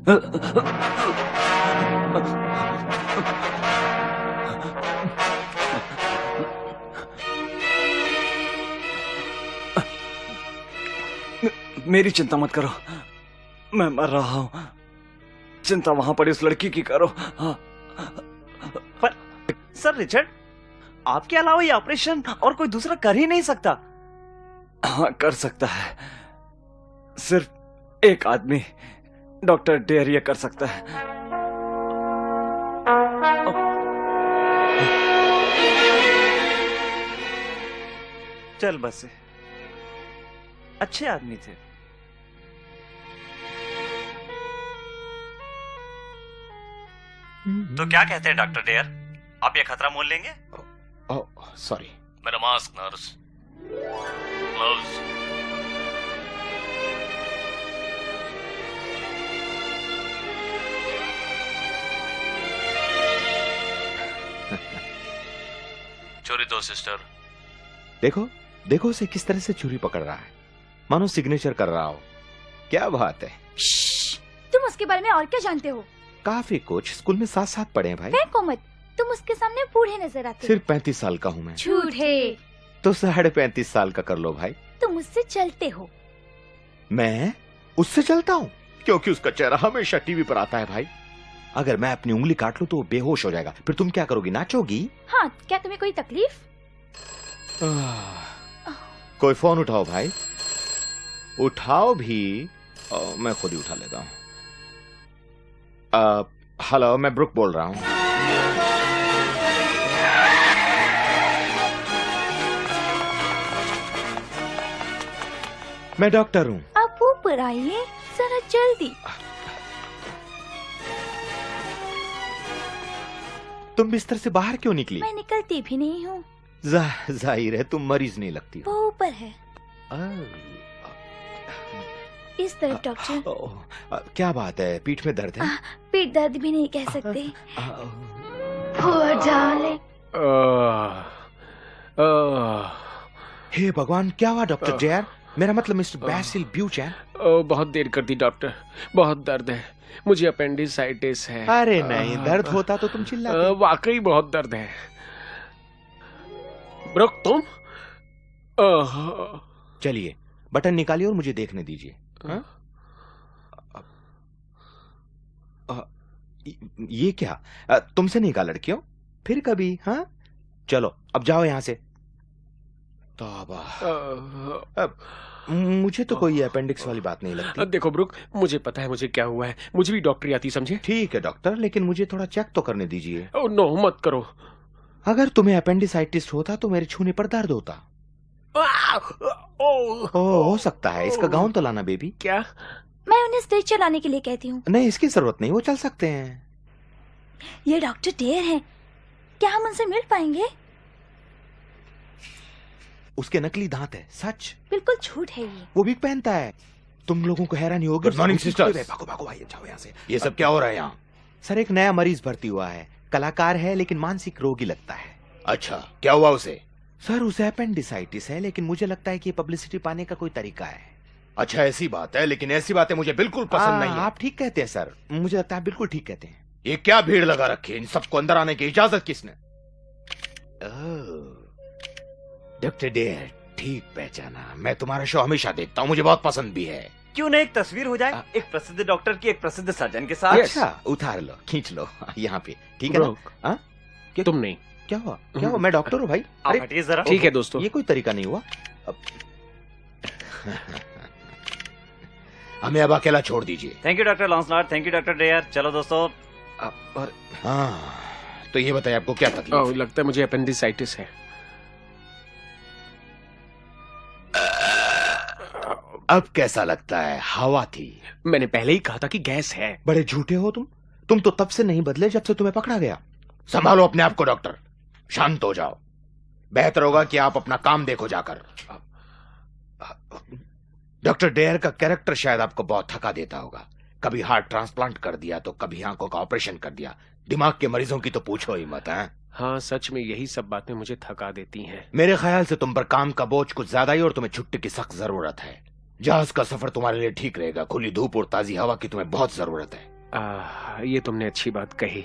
मेरी चिंता मत करो, मैं मर रहा हूं। चिंता वहां पड़ी उस लड़की की करो। पर सर रिचर्ड, आपके अलावा ये ऑपरेशन और कोई दूसरा कर ही नहीं सकता। हाँ, कर सकता है। सिर्फ एक आदमी, डॉक्टर डेयर, ये कर सकता है। चल बस, अच्छे आदमी थे। तो क्या कहते हैं डॉक्टर डेयर, आप ये खतरा मोल लेंगे? Oh sorry. मेरा मास्क, नर्स, ग्लव्स। चोरी दो सिस्टर। देखो देखो उसे किस तरह से छुरी पकड़ रहा है, मानो सिग्नेचर कर रहा हो। क्या बात है। तुम उसके बारे में और क्या जानते हो? काफी कुछ, स्कूल में साथ साथ पढ़े हैं भाई। फेंको मत, तुम उसके सामने बूढ़े नजर आते हो। सिर्फ 35 साल का हूँ मैं। झूठे। तो 35.5 साल का कर लो भाई। तुम उससे चलते हो। मैं उससे चलता हूँ क्योंकि उसका चेहरा हमेशा टीवी पर आता है भाई। अगर मैं अपनी उंगली काट लूं तो वो बेहोश हो जाएगा, फिर तुम क्या करोगी, नाचोगी? हाँ, क्या तुम्हें कोई तकलीफ? कोई फोन उठाओ भाई, उठाओ भी। मैं खुद ही उठा लेता हूँ। हेलो, मैं ब्रुक बोल रहा हूँ। मैं डॉक्टर हूँ। आप ऊपर आइए जरा जल्दी। तुम बिस्तर से बाहर क्यों निकली? मैं निकलती भी नहीं हूँ। जाहिर है तुम मरीज नहीं लगती हो। वो ऊपर है। इस तरफ डॉक्टर। क्या बात है, पीठ में दर्द है? पीठ दर्द भी नहीं कह सकते। Poor darling। हे भगवान, क्या हुआ डॉक्टर डेयर? मेरा मतलब मिस्टर बैसिल ब्यूचैन। बहुत देर कर दी डॉक्टर, बहुत दर्द है, मुझे अपेंडिसाइटिस है। अरे नहीं, दर्द होता तो तुम चिल्लाते। वाकई बहुत दर्द है। ब्रुक, तुम? चलिए बटन निकालिए और मुझे देखने दीजिए। ये क्या, तुमसे नहीं कहा लड़कियों, फिर कभी? हाँ चलो अब जाओ यहां से। तौबा, मुझे तो कोई अपेंडिक्स वाली बात नहीं लगती। देखो ब्रुक, मुझे पता है मुझे क्या हुआ है, मुझे भी डॉक्टरी आती, समझे? ठीक है डॉक्टर, लेकिन मुझे थोड़ा चेक तो करने दीजिए। नो, मत करो। अगर तुम्हें अपेंडिसाइटिस होता तो मेरे छूने पर दर्द होता। हो सकता है। इसका गाउन तो लाना बेबी। क्या? मैं उन्हें स्टेज चलाने के लिए कहती हूँ। नहीं, इसकी जरूरत नहीं, वो चल सकते हैं। ये डॉक्टर डेयर हैं, क्या हम उनसे मिल पाएंगे? उसके नकली दांत है, सच। बिल्कुल झूठ है ये। वो भी पहनता है। तुम लोगों को हैरानी होगी। Good morning sisters. भागो भागो भाई, जाओ यहाँ से। ये सब क्या हो रहा है यहाँ? सर, एक नया मरीज भर्ती हुआ है, कलाकार है लेकिन मानसिक रोगी लगता है। अच्छा, क्या हुआ उसे? सर, उसे अपेंडिसाइटिस है, लेकिन मुझे लगता है कि ये पब्लिसिटी पाने का कोई तरीका है। अच्छा, ऐसी बात है, लेकिन ऐसी बातें मुझे बिल्कुल पसंद नहीं है। आप ठीक कहते हैं सर, मुझे लगता है बिल्कुल ठीक कहते हैं। ये क्या भीड़ लगा रखी है? इन सबको अंदर आने की इजाजत किसने? डॉक्टर डेयर, ठीक पहचाना। मैं तुम्हारा शो हमेशा देखता हूँ, मुझे बहुत पसंद भी है। क्यों ना एक तस्वीर हो जाए, एक प्रसिद्ध डॉक्टर की एक प्रसिद्ध सर्जन के साथ। अच्छा, उतार लो, खींच लो यहाँ पे, ठीक है ना? कि तुम नहीं। क्या हुआ? क्या हुआ? मैं डॉक्टर हूँ भाई। आप हटिए जरा। ठीक है दोस्तों, ये कोई तरीका नहीं हुआ। हमें अब अकेला छोड़ दीजिए। Thank you doctor Lancelot, thank you doctor Dare. चलो दोस्तों। हाँ, तो ये बताइए आपको क्या तकलीफ है? लगता है मुझे अपेंडिसाइटिस है। अब कैसा लगता है? हवा थी। मैंने पहले ही कहा था कि गैस है। बड़े झूठे हो तुम तो तब से नहीं बदले जब से तुम्हें पकड़ा गया। संभालो अपने आप को डॉक्टर, शांत हो जाओ। बेहतर होगा कि आप अपना काम देखो जाकर। डॉक्टर डेयर का कैरेक्टर शायद आपको बहुत थका देता होगा। कभी हार्ट ट्रांसप्लांट कर दिया तो कभी आंखों का ऑपरेशन कर दिया। दिमाग के मरीजों की तो पूछो ही मत है। हाँ, सच में यही सब बातें मुझे थका देती हैं। मेरे ख्याल से तुम पर काम का बोझ कुछ ज्यादा ही और तुम्हें छुट्टी की सख्त जरूरत है। जहाज का सफर तुम्हारे लिए ठीक रहेगा, खुली धूप और ताजी हवा की तुम्हें बहुत जरूरत है। ये तुमने अच्छी बात कही,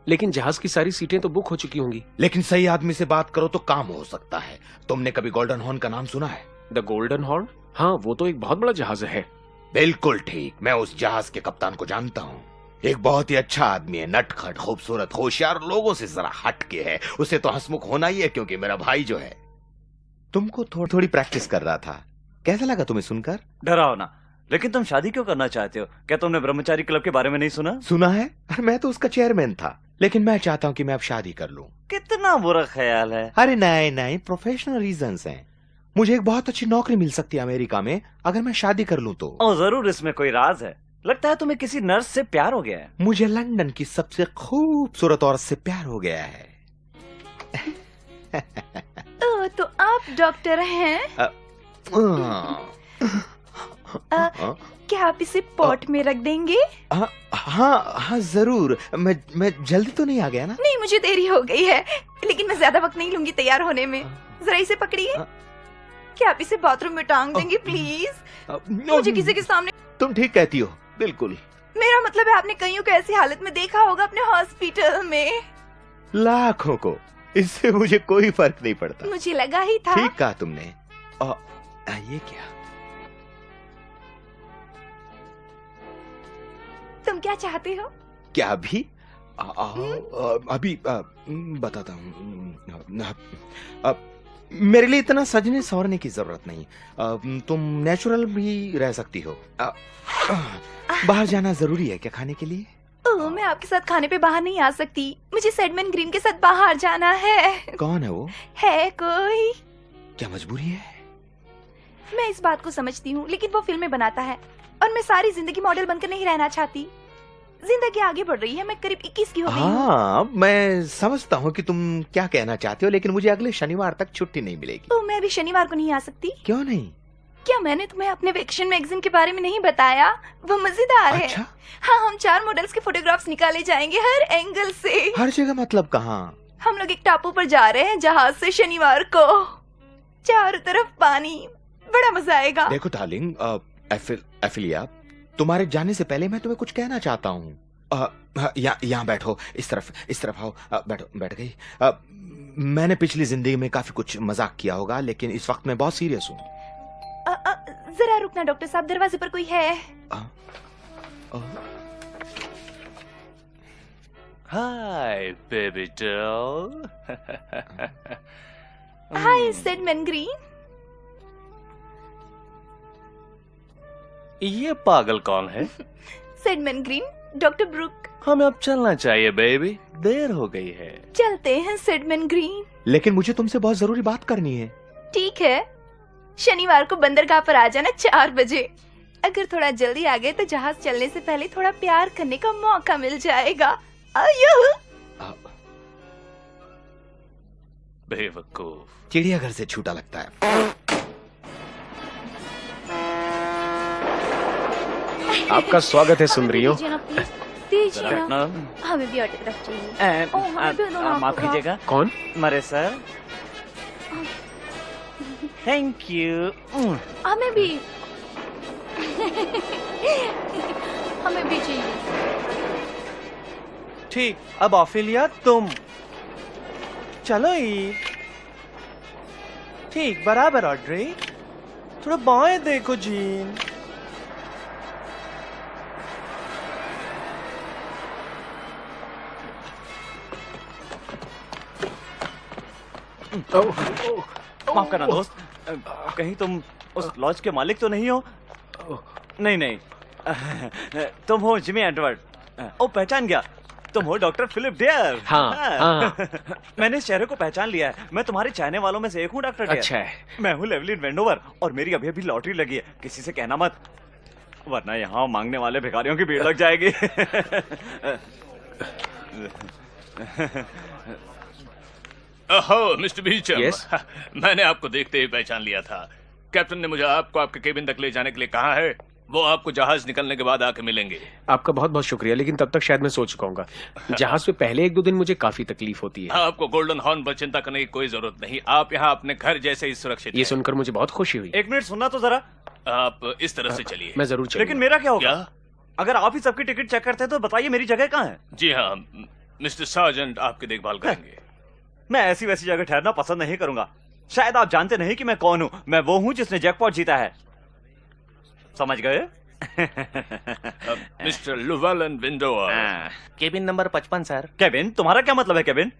लेकिन जहाज की सारी सीटें तो बुक हो चुकी होंगी। लेकिन सही आदमी से बात करो तो काम हो सकता है। तुमने कभी गोल्डन हॉर्न का नाम सुना है? The golden horn? हाँ, वो तो एक बहुत बड़ा जहाज है। बिल्कुल ठीक, मैं उस जहाज के कप्तान को जानता हूँ। एक बहुत ही अच्छा आदमी है, नटखट, खूबसूरत, होशियार, लोगों से जरा हट के है। उसे तो हंसमुख होना ही है, क्योंकि मेरा भाई जो है। तुमको थोड़ी थोड़ी प्रैक्टिस कर रहा था। कैसा लगा तुम्हें सुनकर? डराओ ना। लेकिन तुम शादी क्यों करना चाहते हो? क्या तुमने ब्रह्मचारी क्लब के बारे में नहीं सुना? सुना है, अरे मैं तो उसका चेयरमैन था, लेकिन मैं चाहता हूँ कि मैं अब शादी कर लूं। कितना बुरा ख्याल है। अरे नहीं नहीं, प्रोफेशनल रीजंस हैं। मुझे एक बहुत अच्छी नौकरी मिल सकती है अमेरिका में अगर मैं शादी कर लूं तो। ओ जरूर, इसमें कोई राज है। लगता है तुम्हें किसी नर्स से प्यार हो गया है। मुझे लंदन की सबसे खूबसूरत औरत से प्यार हो गया है। ओह, तो आप डॉक्टर हैं? क्या आप इसे पॉट में रख देंगे? हाँ हाँ जरूर। मैं जल्दी तो नहीं आ गया ना? नहीं, मुझे देरी हो गई है, लेकिन मैं ज्यादा वक्त नहीं लूंगी तैयार होने में। जरा इसे पकड़िए। क्या आप इसे बाथरूम में टांग देंगे प्लीज? मुझे किसी के सामने। तुम ठीक कहती हो, बिल्कुल। मेरा मतलब है, आपने कईयों को ऐसी हालत में देखा होगा अपने हॉस्पिटल में। लाखों को, इससे मुझे कोई फर्क नहीं पड़ता। मुझे लगा ही था। ठीक कहा तुमने। ये क्या? तुम क्या चाहते हो? क्या अभी? अभी बताता हूँ। मेरे लिए इतना सजने संवरने की जरूरत नहीं। तुम नेचुरल भी रह सकती हो। बाहर जाना जरूरी है क्या खाने के लिए? ओह, मैं आपके साथ खाने पे बाहर नहीं आ सकती। मुझे सेडमैन ग्रीन के साथ बाहर जाना है। कौन है वो? है कोई? क्या मजबूरी है? मैं इस बात को समझती हूँ, लेकिन वो फिल्में बनाता है और मैं सारी जिंदगी मॉडल बनकर नहीं रहना चाहती। जिंदगी आगे बढ़ रही है, मैं करीब 21 की हो गई हूँ। हाँ, मैं समझता हूँ कि तुम क्या कहना चाहते हो, लेकिन मुझे अगले शनिवार तक छुट्टी नहीं मिलेगी। तो मैं भी शनिवार को नहीं आ सकती? क्यों नहीं? क्या मैंने तुम्हें अपने वेकेशन मैगजीन के बारे में नहीं बताया? वो मजेदार है। अच्छा? हाँ, हम 4 मॉडल्स के फोटोग्राफ्स निकाले जाएंगे हर एंगल से। हर जगह मतलब कहाँ? हम लोग एक टापू पर जा रहे हैं जहाज से शनिवार को। चारों तरफ पानी, बड़ा मजा आएगा। देखो डार्लिंग, एफिलिया, तुम्हारे जाने से पहले मैं तुम्हें कुछ कहना चाहता हूँ। यहाँ बैठो, इस तरफ आओ। बैठ गई। मैंने पिछली जिंदगी में काफी कुछ मजाक किया होगा, लेकिन इस वक्त मैं बहुत सीरियस हूँ। जरा रुकना डॉक्टर साहब, दरवाजे पर कोई है। Hi baby doll. Hi Sedman Green. ये पागल कौन है? Sedman Green, doctor Brook. हमें अब चलना चाहिए बेबी, देर हो गई है। चलते हैं सेडमैन ग्रीन। लेकिन मुझे तुमसे बहुत जरूरी बात करनी है। ठीक है, शनिवार को बंदरगाह पर आ जाना 4 बजे। अगर थोड़ा जल्दी आ गए तो जहाज चलने से पहले थोड़ा प्यार करने का मौका मिल जाएगा। बेवकूफ। चिड़ियाघर से छूटा लगता है। आपका स्वागत है सुंदरियों। दीजिए ना, हमें भी ऑटोग्राफ चाहिए। माफ कीजिएगा। कौन? मरे सर। Thank you. हमें भी हमें भी चाहिए। ठीक, अब ऑफिलिया तुम चलो ही। ठीक, बराबर ऑड्रे। थोड़ा बाएं देखो जीन। माफ करना दोस्त, कहीं तुम उस लॉज के मालिक तो नहीं हो? नहीं, तुम हो जिमी एडवर्ड। ओ, पहचान गया, तुम हो डॉक्टर फिलिप डेयर। हाँ। मैंने इस चेहरे को पहचान लिया है। मैं तुम्हारे चाहने वालों में से एक हूँ डॉक्टर डेयर। अच्छा है। मैं हूँ लेवलिन वेंडोवर और मेरी अभी अभी लॉटरी लगी है। किसी से कहना मत, वरना यहाँ मांगने वाले भिखारियों की भीड़ लग जाएगी। ओहो मिस्टर बीचम। Yes? मैंने आपको देखते ही पहचान लिया था। कैप्टन ने मुझे आपको आपके केबिन तक ले जाने के लिए कहा है। वो आपको जहाज निकलने के बाद आके मिलेंगे। आपका बहुत बहुत शुक्रिया, लेकिन तब तक शायद मैं सो चुका हूँगा। जहाज पे पहले 1-2 दिन मुझे काफी तकलीफ होती है। आपको गोल्डन हॉर्न पर चिंता करने की कोई जरूरत नहीं। आप यहाँ अपने घर जैसे ही सुरक्षित ये हैं। सुनकर मुझे बहुत खुशी हुई। एक मिनट सुनना तो जरा। आप इस तरह से चलिए। मैं जरूर चलूंगा। लेकिन मेरा क्या होगा? क्या अगर आप ही सबकी टिकट चेक करते हैं तो बताइए मेरी जगह कहाँ है? जी हाँ, मिस्टर सार्जेंट आपकी देखभाल करेंगे। मैं ऐसी वैसी जगह ठहरना पसंद नहीं करूंगा। शायद आप जानते नहीं कि मैं कौन हूँ। मैं वो हूँ जिसने जैकपॉट जीता है, समझ गए? Mister Llewellyn Windover. Cabin number 55 sir. Cabin? तुम्हारा क्या मतलब है केबिन?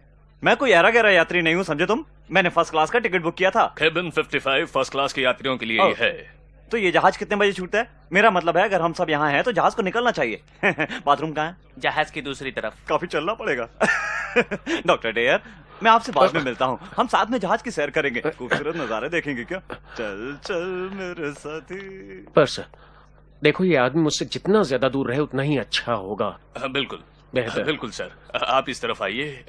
मैं कोई ऐरा गैरा यात्री नहीं हूँ, समझे तुम? मैंने फर्स्ट क्लास का टिकट बुक किया था। केबिन 55 फर्स्ट क्लास के यात्रियों के लिए ही है। तो ये जहाज कितने बजे छूटता है? मेरा मतलब है अगर हम सब यहाँ हैं तो जहाज को निकलना चाहिए। बाथरूम कहाँ है? जहाज की दूसरी तरफ। काफी चलना पड़ेगा। डॉक्टर डेयर, मैं आपसे बाद में मिलता हूँ। हम साथ में जहाज की सैर करेंगे, खूबसूरत नजारे देखेंगे। क्या? चल चल मेरे साथी। पर सर देखो, ये आदमी मुझसे जितना ज्यादा दूर रहे उतना ही अच्छा होगा। बिल्कुल बेहतर। बिल्कुल सर, आप इस तरफ आइए।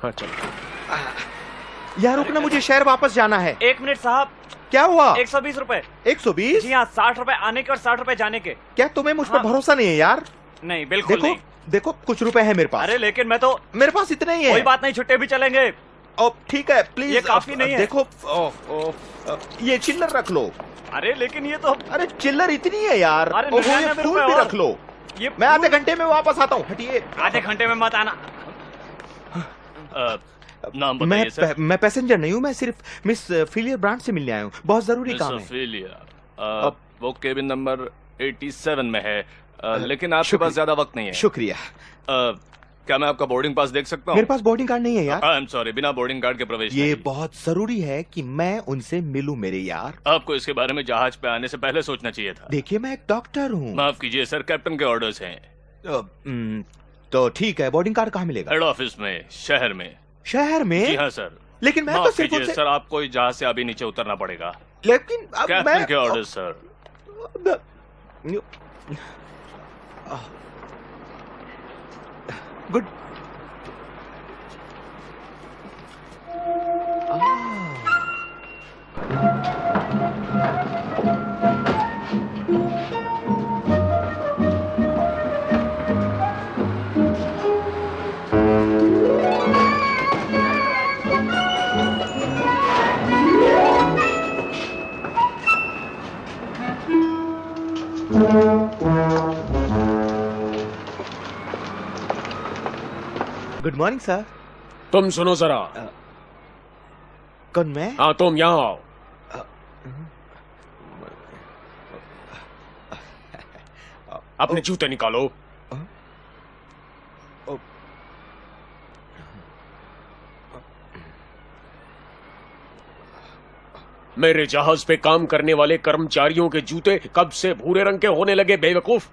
हाँ चलो। यार रुकना, मुझे शहर वापस जाना है। 1 मिनट साहब। क्या हुआ? 120 रुपए। 120? जी हाँ, 60 रुपए आने के और 60 रुपए जाने के। क्या तुम्हें मुझ पर हाँ। भरोसा नहीं है यार? नहीं, बिल्कुल देखो नहीं। देखो, कुछ रुपए हैं मेरे पास। अरे लेकिन मैं तो, मेरे पास इतने ही है। कोई बात नहीं, छुट्टे भी चलेंगे। ओ ठीक है, प्लीज। ये काफी नहीं है। देखो, ये चिल्लर रख लो। अरे लेकिन ये तो, अरे चिल्लर इतनी है यार। अरे वो 99 फूल रुपए भी और। रख लो। ये मैं आधे घंटे में वापस आता हूँ, हटिए। आधे घंटे में मत आना। नाम बताइए सर। मैं पैसेंजर नहीं हूँ, मैं सिर्फ मिस फिलियर ब्रांड से मिलने आया हूँ। बहुत जरूरी काम है। फिलिया, वो केबिन नंबर 87 में है, लेकिन आपके पास ज्यादा वक्त नहीं है। शुक्रिया। क्या मैं आपका बोर्डिंग पास देख सकता हूँ? मेरे पास बोर्डिंग कार्ड नहीं है यार। आई एम सॉरी, बिना बोर्डिंग कार्ड के प्रवेश ये नहीं। बहुत जरूरी है कि मैं उनसे मिलूं मेरे यार। आपको इसके बारे में जहाज पे आने से पहले सोचना चाहिए था। देखिए, मैं एक डॉक्टर हूँ। माफ कीजिए सर, कैप्टन के ऑर्डर्स हैं। तो ठीक है, बोर्डिंग कार्ड कहाँ मिलेगा? हेड ऑफिस में, शहर में। शहर में? जी हाँ सर। लेकिन मैं तो माफ सिर्फ कीजिए उनसे। सर, आपको इस जहाज से अभी नीचे उतरना पड़ेगा। लेकिन अब कैप्टन मैं के order sir. Good. Good morning sir. तुम सुनो जरा। कौन, मैं? हाँ तुम यहाँ आओ। अपने जूते निकालो। मेरे जहाज पे काम करने वाले कर्मचारियों के जूते कब से भूरे रंग के होने लगे बेवकूफ?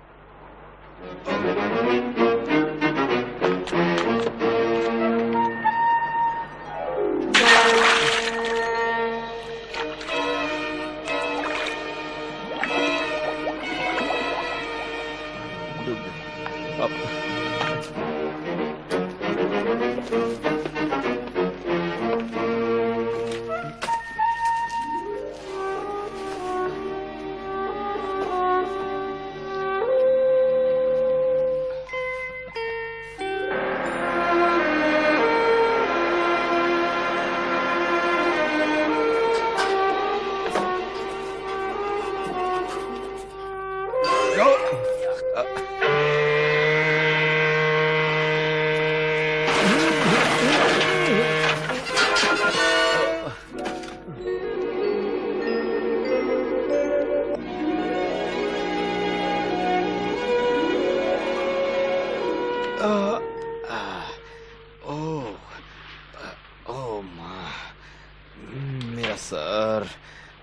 मेरा सर।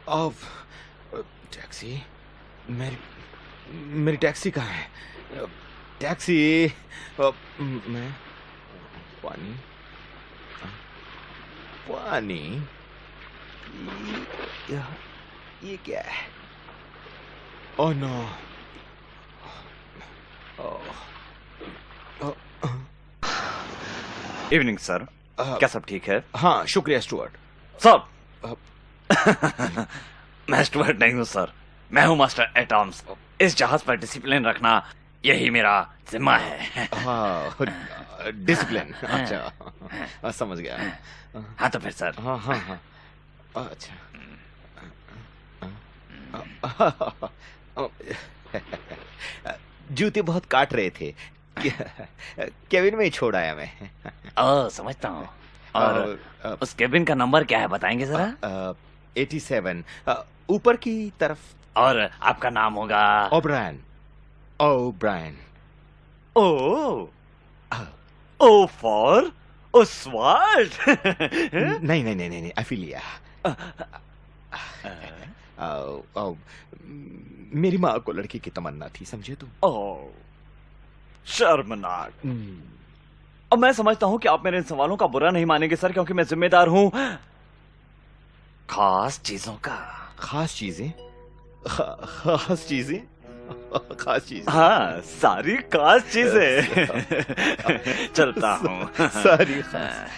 अब टैक्सी, मेरी टैक्सी कहाँ है? टैक्सी। मैं पानी, पानी। ये क्या है? Oh no. इवनिंग सर, क्या सब ठीक है? हाँ शुक्रिया स्टुअर्ट। सर, मैं स्टुअर्ट नहीं हूँ सर, मैं हूँ मास्टर एट आर्म्स। इस जहाज पर डिसिप्लिन रखना यही मेरा जिम्मा है। हाँ, डिसिप्लिन। अच्छा, समझ गया। हाँ तो फिर सर। हाँ हाँ हाँ, अच्छा। जूते बहुत काट रहे थे। केबिन में ही छोड़ आया मैं। समझता हूँ। और उस केबिन का नंबर क्या है बताएंगे जरा? 87 ऊपर की तरफ। और आपका नाम होगा? O'Brien. O'Brien. O O for Oswald. नहीं नहीं नहीं नहीं, एफिलिया। मेरी माँ को लड़की की तमन्ना थी, समझे तुम? ओ शर्मनाक। अब मैं समझता हूं कि आप मेरे इन सवालों का बुरा नहीं मानेंगे सर, क्योंकि मैं जिम्मेदार हूं खास चीजों का। खास चीजें? खास चीजें? खास चीजें? हाँ, सारी खास चीजें। चलता हूं। सारी खास।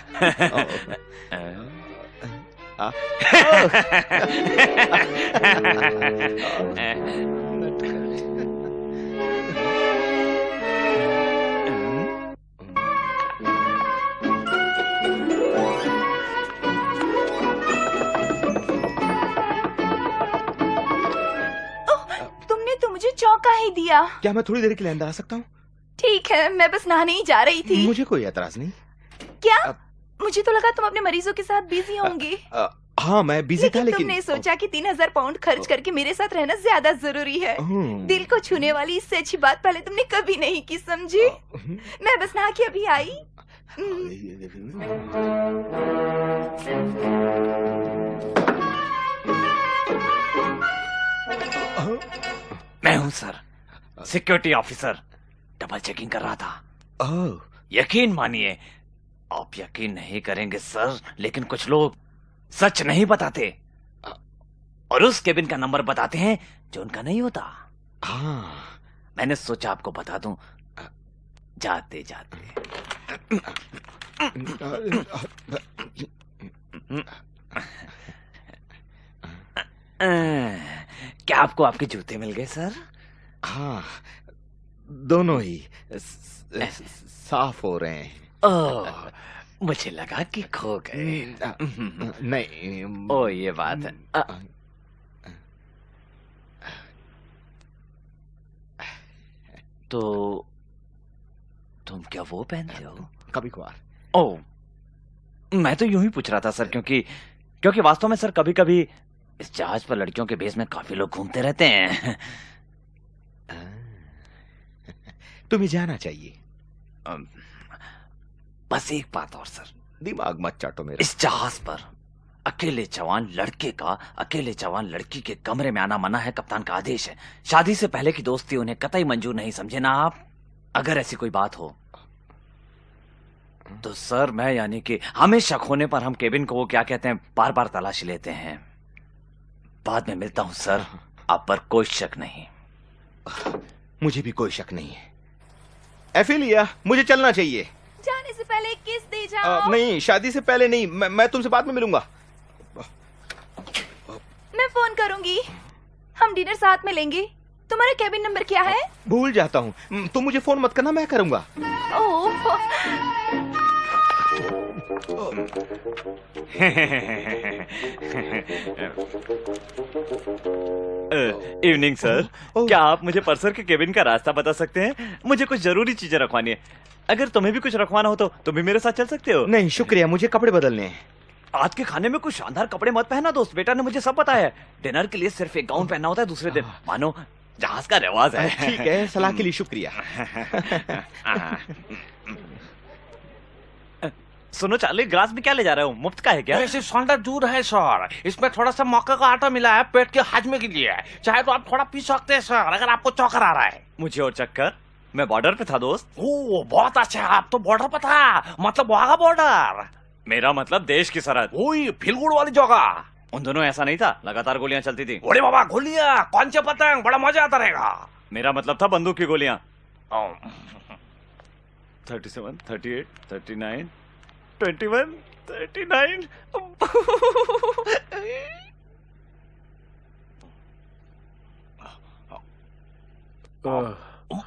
तुमने तो मुझे चौंका ही दिया। क्या मैं थोड़ी देर के लिए अंदर आ सकता हूँ? ठीक है, मैं बस नहाने ही जा रही थी। मुझे कोई एतराज नहीं। क्या? मुझे तो लगा तुम अपने मरीजों के साथ बिजी होंगे। हाँ, मैं बिजी था, लेकिन तुमने सोचा कि 3000 पाउंड खर्च करके मेरे साथ रहना ज्यादा जरूरी है। दिल को छूने वाली इससे अच्छी बात पहले तुमने कभी नहीं की, समझी? मैं बस नहा के अभी आई। मैं हूं sir, security officer. Double checking कर रहा था। यकीन मानिए, आप यकीन नहीं करेंगे सर, लेकिन कुछ लोग सच नहीं बताते और उस केबिन का नंबर बताते हैं जो उनका नहीं होता। हाँ, मैंने सोचा आपको बता दूं जाते जाते। क्या आपको आपके जूते मिल गए सर? हाँ, दोनों ही साफ हो रहे हैं। ओह, मुझे लगा कि खो गए। नहीं। ओ, ये बात है। तो तुम क्या वो पहनते हो? कभी कभार। ओह, मैं तो यूं ही पूछ रहा था सर, क्योंकि वास्तव में सर कभी कभी इस जहाज पर लड़कियों के भेष में काफी लोग घूमते रहते हैं। तुम्हें जाना चाहिए। बस एक बात और सर, दिमाग मत चाटो मेरा। इस जहाज पर अकेले जवान लड़की के कमरे में आना मना है। कप्तान का आदेश है। शादी से पहले की दोस्ती उन्हें कतई मंजूर नहीं, समझे ना आप? अगर ऐसी कोई बात हो तो सर मैं, यानी कि हमें शक होने पर हम केबिन को वो क्या कहते हैं, बार बार तलाशी लेते हैं। बाद में मिलता हूं सर, आप पर कोई शक नहीं। मुझे भी कोई शक नहीं है। एफिलिया, मुझे चलना चाहिए। जाने से पहले किस दे जाओ। नहीं, शादी से पहले नहीं। मैं तुमसे बाद में मिलूंगा। मैं फोन करूंगी। हम डिनर साथ में लेंगे। तुम्हारा केबिन नंबर क्या है? भूल जाता हूँ। तुम मुझे फोन मत करना, मैं करूंगा। ओह, इवनिंग सर। क्या आप मुझे परसर के केबिन का रास्ता बता सकते हैं? मुझे कुछ जरूरी चीजें रखवानी है। अगर तुम्हें भी कुछ रखवाना हो तो तुम भी मेरे साथ चल सकते हो। नहीं शुक्रिया, मुझे कपड़े बदलने हैं। आज के खाने में कुछ शानदार कपड़े मत पहना दोस्त, बेटा ने मुझे सब बताया है। डिनर के लिए सिर्फ एक गाउन पहनना होता है दूसरे दिन, मानो जहाज का रिवाज है। ठीक है, सलाह के लिए शुक्रिया। सुनो चार्ली, ग्लास में क्या ले जा रहे हो? मुफ्त का है क्या? ऐसे सौंदर्य दूर है सर, इसमें थोड़ा सा मक्का का आटा मिला है पेट के हाजमे के लिए। चाहे तो आप थोड़ा पी सकते हैं सर, अगर आपको चक्कर आ रहा है। मुझे और चक्कर? मैं बॉर्डर पे था दोस्त। ओह बहुत अच्छा, आप तो बॉर्डर पे था, मतलब वहाँ का बॉर्डर। मेरा मतलब देश की सरहद। वही फिलगुड़ वाली जगह। उन दोनों ऐसा नहीं था, लगातार गोलियां चलती थी। अरे बाबा गोलियां, कौन से पतंग, बड़ा मजा आता रहेगा। मेरा मतलब था बंदूक की गोलियां। 37, 38, 39, 21, 39।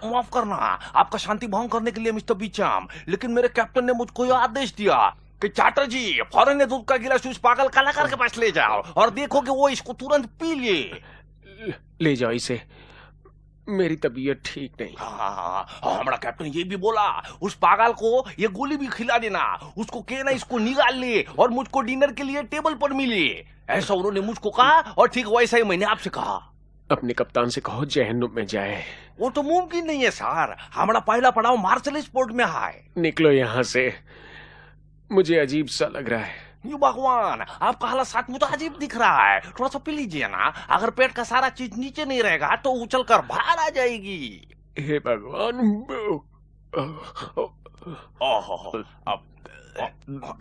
माफ करना, आपका शांति भंग करने के लिए मिस्टर बीचम, लेकिन मेरे कैप्टन ने मुझको यह आदेश दिया कि चैटर्जी फौरन ये दूध का गिलास उस पागल कलाकार के पास ले जाओ और देखो कि वो इसको तुरंत पी ले जाओ इसे। मेरी तबीयत ठीक नहीं। हाँ, हमारा कैप्टन ये भी बोला उस पागल को ये गोली भी खिला देना, उसको कहना इसको निकाल ले और मुझको डिनर के लिए टेबल पर मिले। ऐसा उन्होंने मुझको कहा और ठीक वैसा ही मैंने आपसे कहा। अपने कप्तान से कहो जहन्नुम में जाए। वो तो मुमकिन नहीं है सर, हमारा पहला पड़ाव मार्शल स्पोर्ट में है। निकलो यहाँ से, मुझे अजीब सा लग रहा है। ये भगवान, आपका हालत साथ मुझे अजीब दिख रहा है, थोड़ा सा पी लीजिए ना। अगर पेट का सारा चीज नीचे नहीं रहेगा तो उछल कर बाहर आ जाएगी। हे भगवान।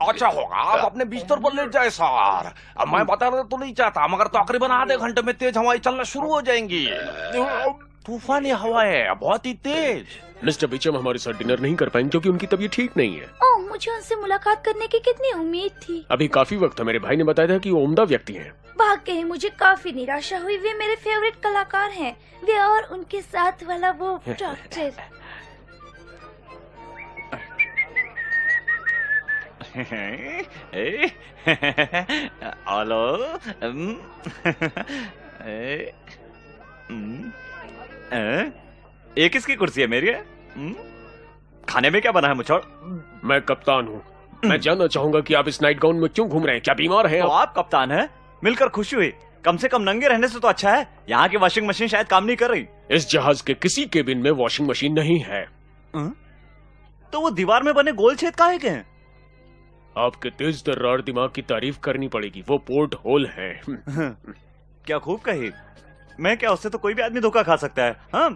अच्छा होगा आप अपने बिस्तर पर लेट जाए सर। अब मैं बताना तो नहीं चाहता मगर तकरीबन आधे घंटे में तेज हवाएं चलना शुरू हो जाएंगी। तूफानी हवाएं बहुत ही तेज। मिस्टर बिचम हमारे साथ डिनर नहीं कर पाएंगे क्योंकि उनकी तबीयत ठीक नहीं है। ओह, मुझे उनसे मुलाकात करने की कितनी उम्मीद थी। अभी काफी वक्त है, मेरे भाई ने बताया था कि वो उम्दा व्यक्ति हैं। वाकई मुझे काफी निराशा हुई। वे मेरे फेवरेट कलाकार हैं। वे और उनके साथ वाला वो डॉक्टर। हेलो। ये किसकी कुर्सी है? मेरी है। खाने में क्या बना है मुछोड़? मैं कप्तान हूँ। मैं जानना चाहूंगा कि आप इस नाइट गाउन में क्यों घूम रहे हैं? क्या बीमार हैं तो आप? आप कप्तान हैं? मिलकर खुशी हुई। कम से कम नंगे रहने से तो अच्छा है। यहाँ की वॉशिंग मशीन शायद काम नहीं कर रही। इस जहाज के किसी केबिन में वॉशिंग मशीन नहीं है। तो वो दीवार में बने गोल छेद काहे के हैं? आपके तेज तर्रार दिमाग की तारीफ करनी पड़ेगी, वो पोर्ट होल है। क्या खूब कही। मैं क्या, उससे तो कोई भी आदमी धोखा खा सकता है। हाँ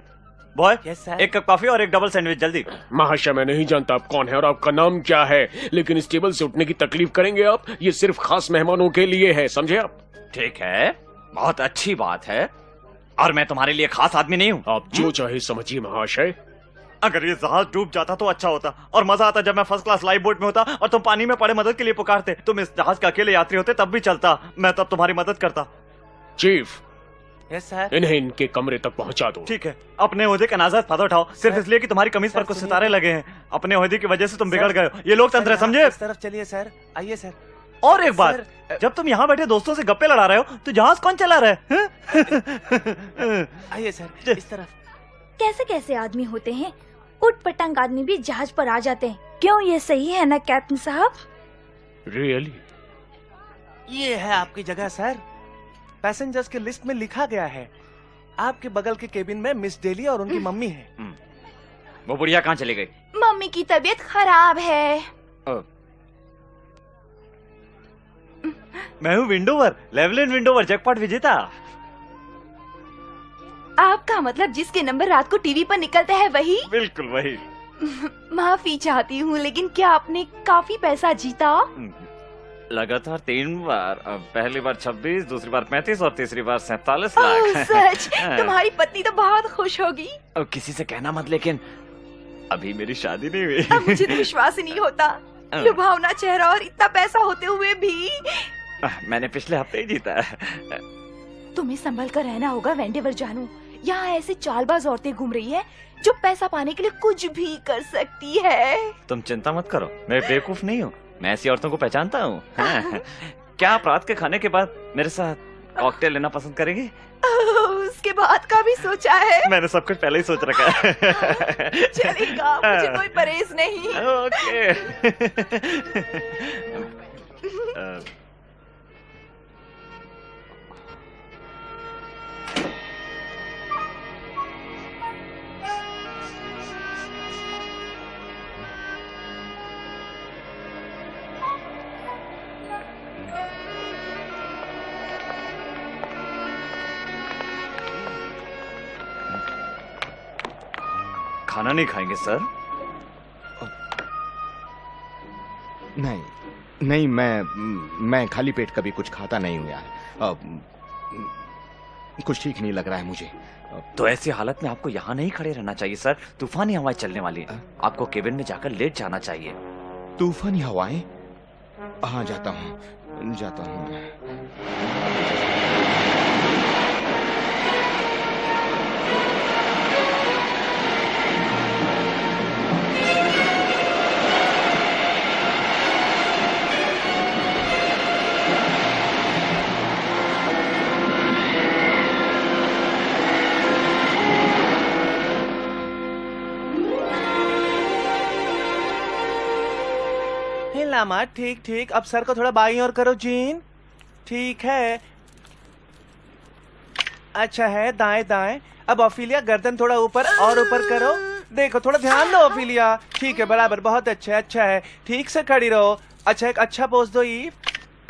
बॉय, एक कप कॉफी और एक डबल सैंडविच जल्दी। महाशय, मैं नहीं जानता आप कौन है और आपका नाम क्या है, लेकिन इस टेबल से उठने की तकलीफ करेंगे आप। ये सिर्फ खास मेहमानों के लिए है, समझे आप? ठीक है, बहुत अच्छी बात है। और मैं तुम्हारे लिए खास आदमी नहीं हूँ। आप जो चाहे समझिए महाशय। अगर ये जहाज डूब जाता तो अच्छा होता और मजा आता जब मैं फर्स्ट क्लास लाइफ बोट में होता और तुम पानी में पड़े मदद के लिए पुकारते। तुम इस जहाज के अकेले यात्री होते तब भी चलता, मैं तब तुम्हारी मदद करता। Chief, yes sir. इन्हें इनके कमरे तक पहुंचा दो। ठीक है। अपने ओहदे का नाजायज फायदा उठाओ सिर्फ इसलिए कि तुम्हारी कमीज पर कुछ सितारे लगे हैं। अपने ओहदे की वजह से तुम बिगड़ गए हो। ये लोकतंत्र है, समझे? इस तरफ चलिए सर, आइए सर। और एक बात, जब तुम यहाँ बैठे दोस्तों से गप्पे लड़ा रहे हो तो जहाज कौन चला रहा है? आइए सर, इस तरफ। कैसे कैसे आदमी होते हैं, उठ पटांग आदमी भी जहाज पर आ जाते हैं। क्यों, ये सही है ना कैप्टन साहब? रियली? ये है आपकी जगह सर। पैसेंजर्स की लिस्ट में लिखा गया है। आपके बगल के केबिन में मिस डेली और उनकी मम्मी है। वो बुढ़िया कहाँ चली गई? मम्मी की तबीयत खराब है। मैं हूँ विंडोवर, लेवलिन विंडोवर, जैकपॉट विजेता। आपका मतलब जिसके नंबर रात को टीवी पर निकलते हैं वही? बिल्कुल वही। माफी चाहती हूँ, लेकिन क्या आपने काफी पैसा जीता? लगातार 3 बार। पहली बार 26, दूसरी बार 35 और तीसरी बार 47 ओह, लाख। सच? तुम्हारी पत्नी तो बहुत खुश होगी। अब किसी से कहना मत, लेकिन अभी मेरी शादी नहीं हुई। अब मुझे तो विश्वास ही नहीं होता। लुभावना चेहरा और इतना पैसा होते हुए भी। मैंने पिछले हफ्ते ही जीता है। तुम्हें संभल कर रहना होगा वेंडेवर जानू। यहाँ ऐसी चालबाज औरतें घूम रही है जो पैसा पाने के लिए कुछ भी कर सकती है। तुम चिंता मत करो, मैं बेवकूफ नहीं हूँ। मैं ऐसी औरतों को पहचानता हूँ। क्या आप रात के खाने के बाद मेरे साथ कॉकटेल लेना पसंद करेंगे? उसके बाद का भी सोचा है? मैंने सब कुछ पहले ही सोच रखा है। चलेगा, मुझे कोई परहेज नहीं। ओके। खाना नहीं खाएंगे सर? नहीं नहीं, मैं खाली पेट कभी कुछ खाता नहीं हूँ यार। कुछ ठीक नहीं लग रहा है मुझे। तो ऐसी हालत में आपको यहाँ नहीं खड़े रहना चाहिए सर। तूफानी हवाएं चलने वाली है। आपको केबिन में जाकर लेट जाना चाहिए। तूफानी हवाएं? हाँ, जाता हूँ। सलामत, ठीक ठीक। अब सर को थोड़ा बाईं ओर करो जीन, ठीक है। अच्छा है, दाएं दाएं। अब ओफिलिया गर्दन थोड़ा ऊपर और ऊपर करो। देखो थोड़ा ध्यान दो ओफिलिया, ठीक है बराबर, बहुत अच्छा है। ठीक से खड़ी रहो। अच्छा एक अच्छा पोज दो ईव,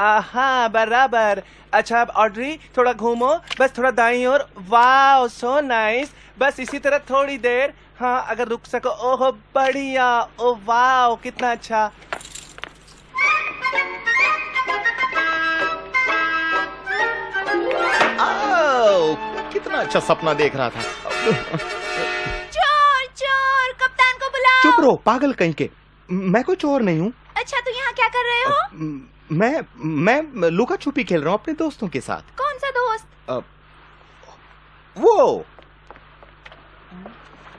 आहा बराबर। अच्छा अब ऑड्री थोड़ा घूमो, बस थोड़ा दाईं ओर। वाओ सो नाइस, बस इसी तरह थोड़ी देर। हाँ अगर रुक सको। ओहो बढ़िया, ओ वाओ कितना अच्छा। कितना अच्छा सपना देख रहा था। चोर चोर, कप्तान को बुलाओ। चुप रहो पागल कहीं के, मैं कोई चोर नहीं हूँ। अच्छा तो यहाँ क्या कर रहे हो? मैं लुका छुपी खेल रहा हूँ अपने दोस्तों के साथ। कौन सा दोस्त? वो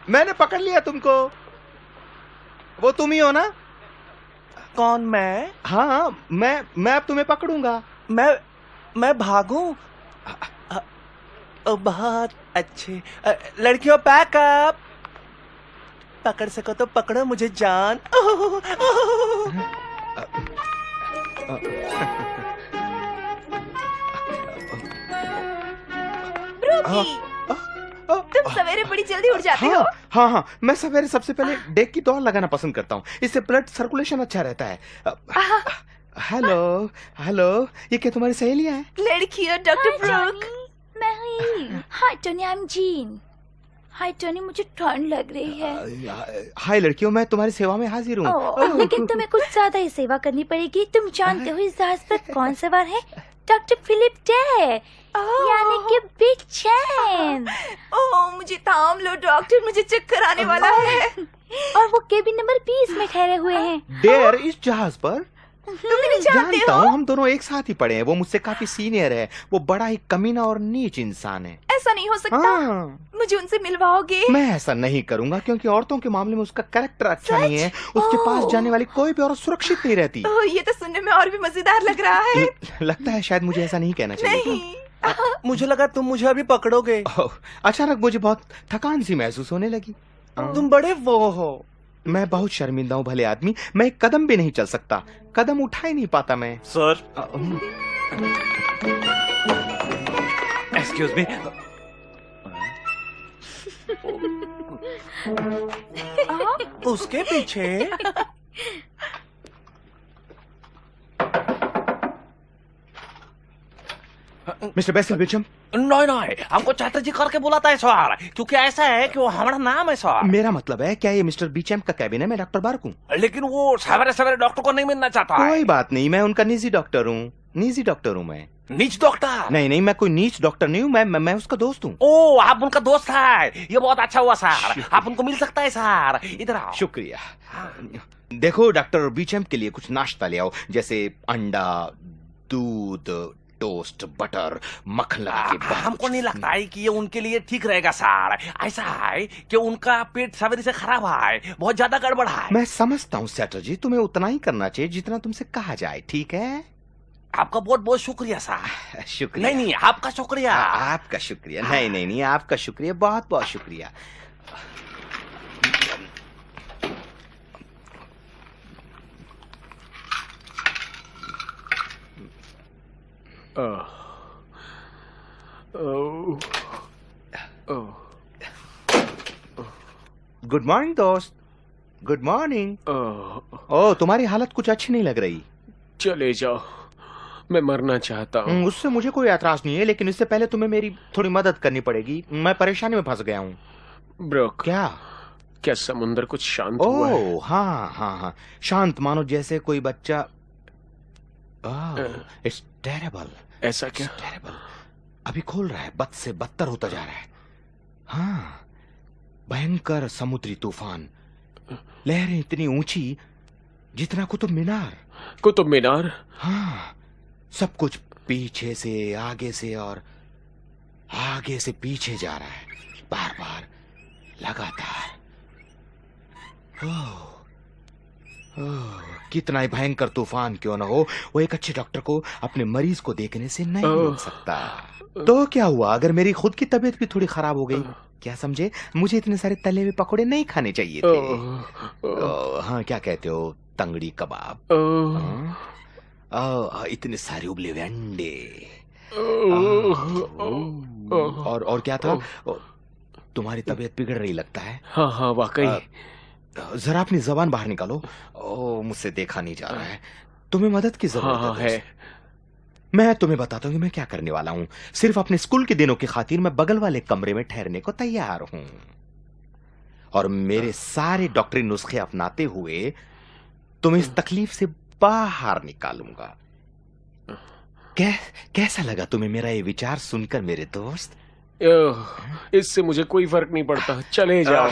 मैंने पकड़ लिया तुमको। वो तुम ही हो ना? कौन मैं? हाँ मैं अब तुम्हें पकड़ूंगा। मैं भागूं? बहुत अच्छे। लड़कियों पैकअप। पकड़ सको तो पकड़ो मुझे जान। ब्रूकी, तुम सवेरे बड़ी जल्दी उठ जाते हो। हाँ मैं सवेरे सबसे पहले डेक की दौड़ लगाना पसंद करता हूँ, इससे ब्लड सर्कुलेशन अच्छा रहता है। हेलो ये क्या तुम्हारी सहेलियां हैं? लड़कियों डॉक्टर ब्रूक। मैं ही। Hi Tony, I am Jean. Hi Tony, मुझे ठंड लग रही है। हाय लड़कियों, मैं तुम्हारी सेवा में हाजिर हूँ। लेकिन तुम्हें कुछ ज्यादा ही सेवा करनी पड़ेगी। तुम जानते हो इस जहाज पर कौन सवार है? डॉक्टर फिलिप डे, यानी कि बिग चैन। ओह मुझे थाम लो डॉक्टर, मुझे चक्कर आने वाला है। और वो केबिन नंबर 20 में ठहरे हुए हैं। डेयर इस जहाज पर? तुम नहीं जानते जानता हो? हूँ, हम दोनों एक साथ ही पढ़े हैं। वो मुझसे काफी सीनियर है। वो बड़ा ही कमीना और नीच इंसान है। ऐसा नहीं हो सकता। हाँ। मुझे उनसे मिलवाओगे? मैं ऐसा नहीं करूंगा क्योंकि औरतों के मामले में उसका कैरेक्टर अच्छा नहीं है। उसके पास जाने वाली कोई भी औरत सुरक्षित नहीं रहती। ओह ये तो सुनने में और भी मजेदार लग रहा है। लगता है शायद मुझे ऐसा नहीं कहना चाहिए। नहीं। मुझे लगा तुम मुझे अभी पकड़ोगे। अचानक मुझे बहुत थकान सी महसूस होने लगी। तुम बड़े वो हो। मैं बहुत शर्मिंदा हूँ भले आदमी, मैं एक कदम भी नहीं चल सकता, कदम उठा ही नहीं पाता मैं। Sir excuse me. उसके पीछे मिस्टर बेसिल बिचम। नहीं हमको चैटर्जी करके बुलाता है सर, क्योंकि ऐसा है कि वो हमारा नाम है सर। मेरा मतलब है क्या ये मिस्टर बीचम का कैबिन है? मैं डॉक्टर बार्क हूँ। लेकिन वो सवेरे सवेरे डॉक्टर को नहीं मिलना चाहता है। कोई बात नहीं, मैं उनका निजी डॉक्टर हूँ। निजी डॉक्टर हूँ मैं। नीच डॉक्टर? नहीं मैं कोई नीच डॉक्टर नहीं हूँ। मैं उसका दोस्त हूँ। ओ आप उनका दोस्त है, ये बहुत अच्छा हुआ सर। आप उनको मिल सकता है सर, इधर आओ। शुक्रिया। देखो डॉक्टर बीचम के लिए कुछ नाश्ता ले आओ, जैसे अंडा, दूध, टोस्ट, बटर, मक्खन लगा के। हमको नहीं लगता है कि ये उनके लिए ठीक रहेगा सर। ऐसा है कि उनका पेट सवेरे से खराब है, बहुत ज्यादा गड़बड़ है। मैं समझता हूँ चैटर्जी, तुम्हें उतना ही करना चाहिए जितना तुमसे कहा जाए, ठीक है? आपका बहुत बहुत शुक्रिया सर। शुक्रिया। नहीं आपका शुक्रिया। आपका शुक्रिया। नहीं आपका शुक्रिया, बहुत बहुत शुक्रिया। गुड मॉर्निंग दोस्त। Good morning. ओह तुम्हारी हालत कुछ अच्छी नहीं लग रही। चले जाओ, मैं मरना चाहता हूँ। उससे मुझे कोई ऐतराज नहीं है, लेकिन इससे पहले तुम्हें मेरी थोड़ी मदद करनी पड़ेगी। मैं परेशानी में फंस गया हूँ। ब्रोक, क्या समुंदर कुछ शांत हुआ है? ओह हाँ, शांत, मानो जैसे कोई बच्चा। It's terrible. ऐसा क्या? टेरेबल। अभी खोल रहा है, बद से बदतर होता जा रहा है। हाँ, भयंकर समुद्री तूफान, लहरें इतनी ऊंची जितना कुतुब मीनार। कुतुब मीनार? हाँ, सब कुछ पीछे से आगे से और आगे से पीछे जा रहा है, बार बार, लगातार। कितना ही भयंकर तूफान क्यों न हो, वो एक अच्छे डॉक्टर को अपने मरीज को देखने से नहीं रोक सकता। तो क्या हुआ अगर मेरी खुद की तबीयत भी थोड़ी खराब हो गई? क्या समझे, मुझे इतने सारे तले हुए पकौड़े नहीं खाने चाहिए थे। हाँ, क्या कहते हो? तंगड़ी कबाब, इतने सारे उबले हुए अंडे, और क्या था? तुम्हारी तबीयत बिगड़ रही लगता है। हाँ हाँ वाकई। जरा अपनी जबान बाहर निकालो। मुझसे देखा नहीं जा रहा है। तुम्हें मदद की जरूरत हाँ है, है। दोस्त। मैं तुम्हें बताता हूँ कि मैं क्या करने वाला हूँ। सिर्फ अपने स्कूल के दिनों की खातिर मैं बगल वाले कमरे में ठहरने को तैयार हूँ, और मेरे सारे डॉक्टरी नुस्खे अपनाते हुए तुम्हें इस तकलीफ से बाहर निकालूंगा। कैसा लगा तुम्हें मेरा ये विचार सुनकर मेरे दोस्त? इससे मुझे कोई फर्क नहीं पड़ता, चले जाओ।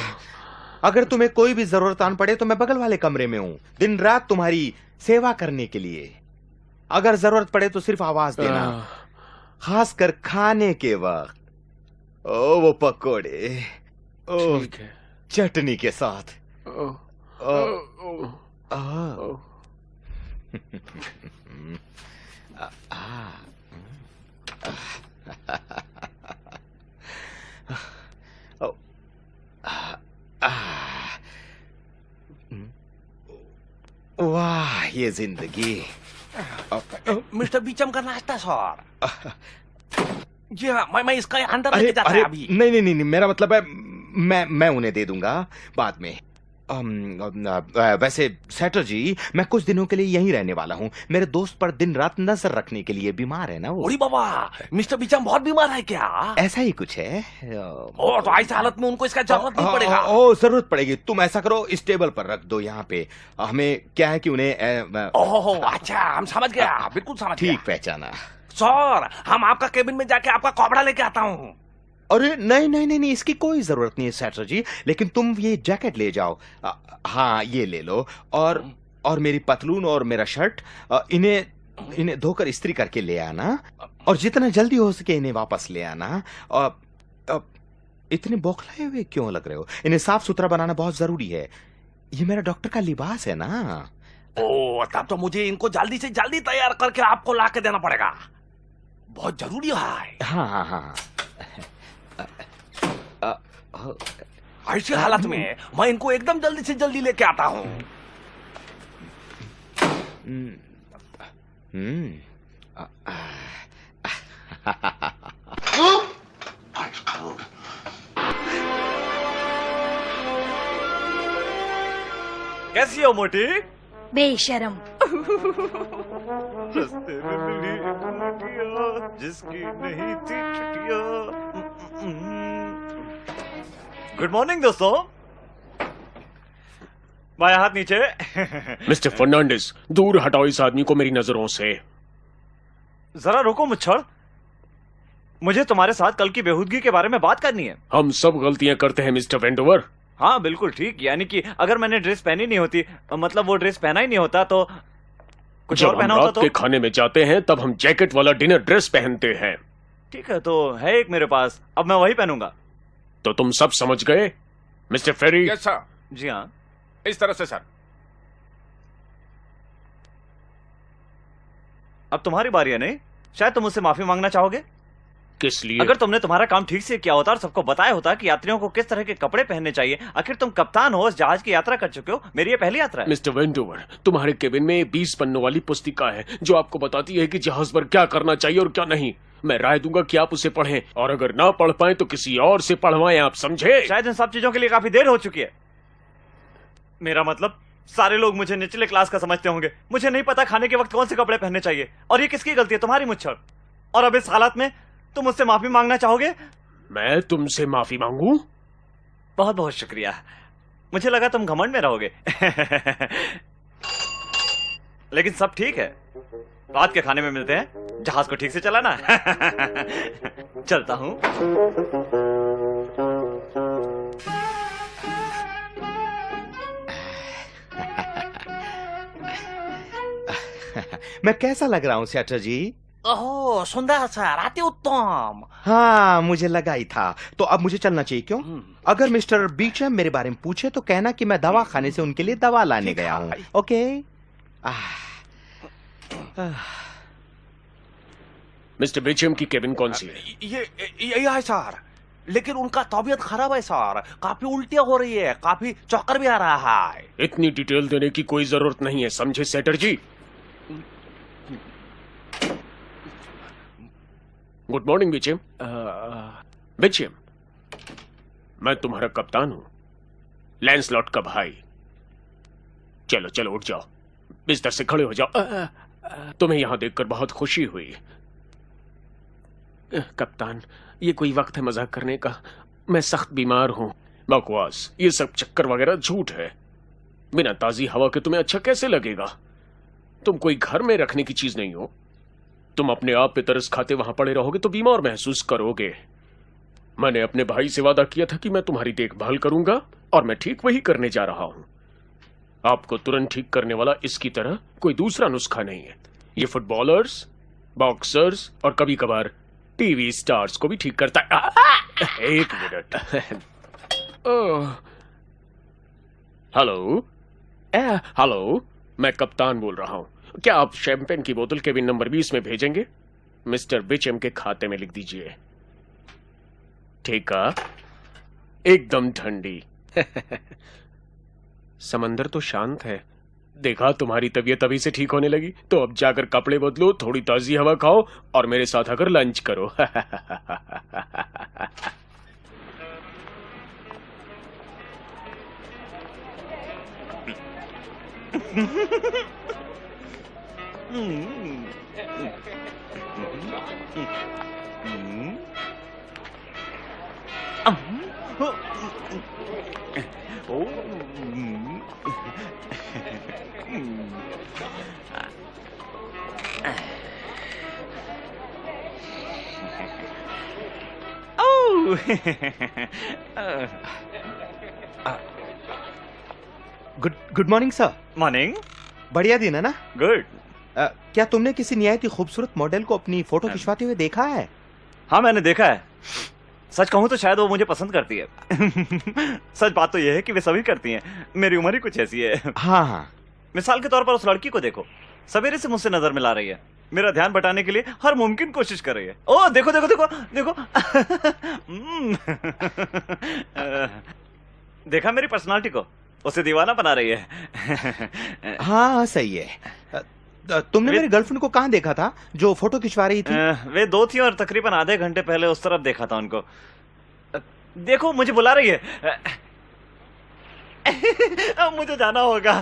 अगर तुम्हें कोई भी जरूरत आन पड़े तो मैं बगल वाले कमरे में हूँ, दिन रात तुम्हारी सेवा करने के लिए। अगर जरूरत पड़े तो सिर्फ आवाज देना, खासकर खाने के वक्त। ओ वो पकोड़े, ओ ठीक है। चटनी के साथ। वाह ये जिंदगी। मिस्टर बीचम का नाश्ता सर। जी हाँ, मैं इसका अंदर अरे लेके जाता अरे है अभी। नहीं, मेरा मतलब है मैं उन्हें दे दूंगा बाद में। वैसे सेटर जी, मैं कुछ दिनों के लिए यहीं रहने वाला हूँ। मेरे दोस्त पर दिन रात नजर रखने के लिए बीमार है ना वो। ओरी बाबा, मिस्टर बीचम बहुत बीमार है क्या? ऐसा ही कुछ है। ओ तो ऐसी हालत में उनको इसका जरूरत नहीं पड़ेगा। ओ जरूरत पड़ेगी। तुम ऐसा करो, इस टेबल पर रख दो यहाँ पे। हमें क्या है कि उन्हें ओह अच्छा, हम समझ गया, बिल्कुल समझ गया। ठीक पहचाना। सर, हम आपका केबिन में जाके आपका कपड़ा लेके आता हूँ। अरे नहीं, इसकी कोई जरूरत नहीं है सेटर जी। लेकिन तुम ये जैकेट ले जाओ। हाँ ये ले लो, और मेरी पतलून और मेरा शर्ट, इन्हें धोकर इस्त्री करके ले आना, और जितना जल्दी हो सके इन्हें वापस ले आना। और इतने बौखलाए हुए क्यों लग रहे हो? इन्हें साफ सुथरा बनाना बहुत जरूरी है। ये मेरा डॉक्टर का लिबास है ना। ओ तब तो मुझे इनको जल्दी से जल्दी तैयार करके आपको ला के देना पड़ेगा, बहुत जरूरी है। हाँ। ऐसी हालत में मैं इनको एकदम जल्दी से जल्दी लेके आता हूँ। कैसी हो मोटी? बेशरम। रास्ते में मिली मोटिया, जिसकी नहीं थी छुट्टियां। गुड मॉर्निंग दोस्तों। बाया हाथ नीचे। मिस्टर फर्नांडिस, दूर हटाओ इस आदमी को मेरी नजरों से। जरा रुको मुच्छड़, मुझे तुम्हारे साथ कल की बेहूदगी के बारे में बात करनी है। हम सब गलतियां करते हैं मिस्टर वेंडोवर। हाँ बिल्कुल ठीक, यानी कि अगर मैंने ड्रेस पहनी नहीं होती, मतलब वो ड्रेस पहना ही नहीं होता, तो कुछ जब और हम पहना होता रात के तो। खाने में जाते हैं तब हम जैकेट वाला डिनर ड्रेस पहनते हैं। ठीक है, तो है एक मेरे पास, अब मैं वही पहनूंगा। तो तुम सब समझ गए मिस्टर फेरी? Yes sir. जी हाँ। इस तरह से सर। अब तुम्हारी बारी है, नहीं? शायद तुम मुझसे माफी मांगना चाहोगे। किस लिए? अगर तुमने तुम्हारा काम ठीक से किया होता और सबको बताया होता कि यात्रियों को किस तरह के कपड़े पहनने चाहिए। आखिर तुम कप्तान हो, इस जहाज की यात्रा कर चुके हो, मेरी ये पहली यात्रा है। मिस्टर वेंडोवर, तुम्हारे केबिन में 20 पन्नों वाली पुस्तिका है जो आपको बताती है कि जहाज पर क्या करना चाहिए और क्या नहीं। मैं राय दूंगा कि आप उसे पढ़ें, और अगर ना पढ़ पाए तो किसी और से पढ़वाएं, आप समझे? शायद इन सब चीजों के लिए काफी देर हो चुकी है। मेरा मतलब सारे लोग मुझे निचले क्लास का समझते होंगे। मुझे नहीं पता खाने के वक्त कौन से कपड़े पहनने चाहिए, और ये किसकी गलती है? तुम्हारी मुच्छड़। और अब इस हालत में तुम मुझसे माफी मांगना चाहोगे? मैं तुमसे माफी मांगू? बहुत बहुत शुक्रिया। मुझे लगा तुम घमंड में रहोगे। लेकिन सब ठीक है, रात के खाने में मिलते हैं। जहाज को ठीक से चलाना। चलता हूं। मैं कैसा लग रहा हूँ सेटर जी? ओह सुंदर सर, अति उत्तम। हाँ मुझे लगा ही था। तो अब मुझे चलना चाहिए क्यों? अगर मिस्टर बीचम मेरे बारे में पूछे तो कहना कि मैं दवा खाने से उनके लिए दवा लाने गया हूँ। ओके। मिस्टर बीचम की केबिन कौन सी है? ये है सर। लेकिन उनका तबीयत खराब है सर, काफी उल्टियां हो रही है, काफी चक्कर भी आ रहा है। इतनी डिटेल देने की कोई जरूरत नहीं है, समझे Setter ji? Good morning Beecham. Beecham, मैं तुम्हारा कप्तान हूं, लैंसलॉट का भाई। चलो चलो उठ जाओ, बिस्तर से खड़े हो जाओ। तुम्हें यहां देखकर बहुत खुशी हुई। कप्तान, ये कोई वक्त है मजाक करने का? मैं सख्त बीमार हूं। बकवास, ये सब चक्कर वगैरह झूठ है। बिना ताजी हवा के तुम्हें अच्छा कैसे लगेगा? तुम कोई घर में रखने की चीज नहीं हो। तुम अपने आप पे तरस खाते वहां पड़े रहोगे तो बीमार महसूस करोगे। मैंने अपने भाई से वादा किया था कि मैं तुम्हारी देखभाल करूंगा, और मैं ठीक वही करने जा रहा हूं। आपको तुरंत ठीक करने वाला इसकी तरह कोई दूसरा नुस्खा नहीं है। ये फुटबॉलर्स, बॉक्सर्स और कभी कभार टीवी स्टार्स को भी ठीक करता है। एक मिनट। हेलो हेलो, मैं कप्तान बोल रहा हूं। क्या आप शैंपेन की बोतल केबिन नंबर 20 में भेजेंगे? मिस्टर बिचम के खाते में लिख दीजिए। ठीक है, एकदम ठंडी। समंदर तो शांत है। देखा, तुम्हारी तबीयत अभी से ठीक होने लगी, तो अब जाकर कपड़े बदलो, थोड़ी ताजी हवा खाओ और मेरे साथ आकर लंच करो। Good morning sir. मॉर्निंग। बढ़िया दिन है ना? गुड। क्या तुमने किसी निहायत खूबसूरत मॉडल को अपनी फोटो खिंचवाते हुए देखा है? हाँ, मैंने देखा है। सच कहूं तो शायद वो मुझे पसंद करती है। सच बात तो यह है कि वे सभी करती हैं। मेरी उम्र ही कुछ ऐसी है। हाँ हाँ। मिसाल के तौर पर उस लड़की को देखो, सवेरे से मुझसे नजर मिला रही है, मेरा ध्यान बटाने के लिए हर मुमकिन कोशिश कर रही है। ओ देखो देखो देखो देखो। देखा मेरी पर्सनालिटी को? उसे दीवाना बना रही है। हाँ सही है। तुमने मेरी गर्लफ्रेंड को कहाँ देखा था जो फोटो खिंचवा रही थी? वे दो थी और तकरीबन आधे घंटे पहले उस तरफ देखा था उनको। देखो, मुझे बुला रही है। अब मुझे जाना होगा।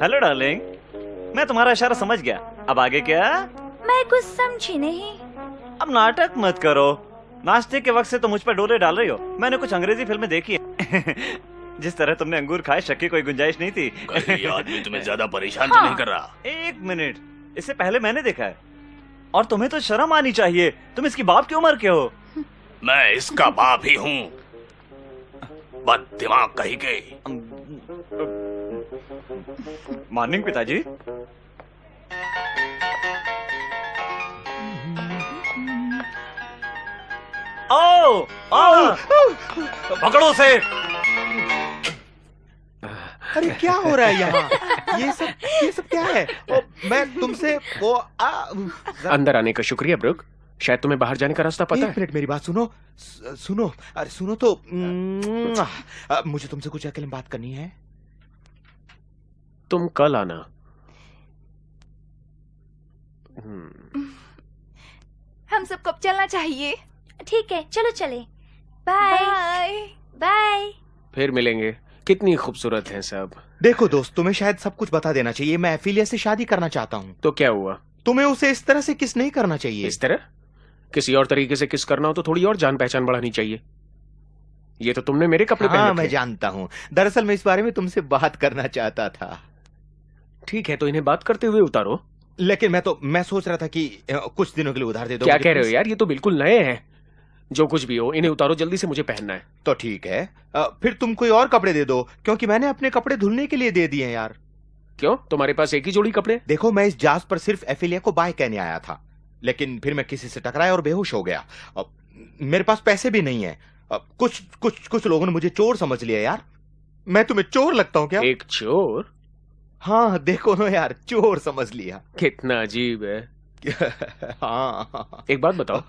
हेलो डार्लिंग, मैं तुम्हारा इशारा समझ गया। अब आगे क्या? मैं कुछ समझी नहीं। अब नाटक मत करो। नाश्ते के वक्त से तो मुझ पर डोरे डाल रही हो। मैंने कुछ अंग्रेजी फिल्में देखी है। जिस तरह तुमने अंगूर खाए, शक की कोई गुंजाइश नहीं थी। ये आदमी तुम्हें ज्यादा परेशान तो नहीं कर रहा? एक मिनट, इससे पहले मैंने देखा है। और तुम्हें तो शर्म आनी चाहिए। तुम इसकी बाप की उम्र के हो। मैं इसका बाप ही हूँ। बद दिमाग कही गई। मॉर्निंग पिताजी। ओ, पकड़ो से। अरे क्या हो रहा है यहाँ? ये सब क्या है? मैं तुमसे वो अंदर आने का शुक्रिया ब्रुक। शायद तुम्हें बाहर जाने का रास्ता पता है। एक मिनट, मेरी बात सुनो। सुनो, अरे सुनो तो। मुझे तुमसे कुछ अकेले में बात करनी है। तुम कल आना। हम सबको अब चलना चाहिए। ठीक है, चलो चले। Bye bye. बाय। फिर मिलेंगे। कितनी खूबसूरत हैं सब। देखो दोस्त, तुम्हें शायद सब कुछ बता देना चाहिए। मैं एफिलिया से शादी करना चाहता हूँ। तो क्या हुआ? तुम्हें उसे इस तरह से किस नहीं करना चाहिए। इस तरह? किसी और तरीके से किस करना हो तो थोड़ी और जान पहचान बढ़ानी चाहिए। ये तो तुमने मेरे कपड़े पहन हाँ, रखे। मैं जानता हूँ। दरअसल मैं इस बारे में तुमसे बात करना चाहता था। ठीक है, तो इन्हें बात करते हुए उतारो। लेकिन मैं सोच रहा था कि कुछ दिनों के लिए उधार दे दो। क्या कह रहे हो यार? ये तो बिल्कुल नए हैं। जो कुछ भी हो, इन्हें उतारो जल्दी से, मुझे पहनना है। तो ठीक है, फिर तुम कोई और कपड़े दे दो, क्योंकि मैंने अपने कपड़े धुलने के लिए दे दिए हैं यार। क्यों? तुम्हारे पास एक ही जोड़ी कपड़े? देखो, मैं इस जहाज पर सिर्फ एफिलिया को बाय कहने आया था, लेकिन फिर मैं किसी से टकराया और बेहोश हो गया। अब मेरे पास पैसे भी नहीं है। कुछ कुछ कुछ लोगों ने मुझे चोर समझ लिया यार। मैं तुम्हें चोर लगता हूँ क्या? एक चोर? हाँ देखो ना यार, चोर समझ लिया। कितना अजीब है। हाँ। एक बात बताओ,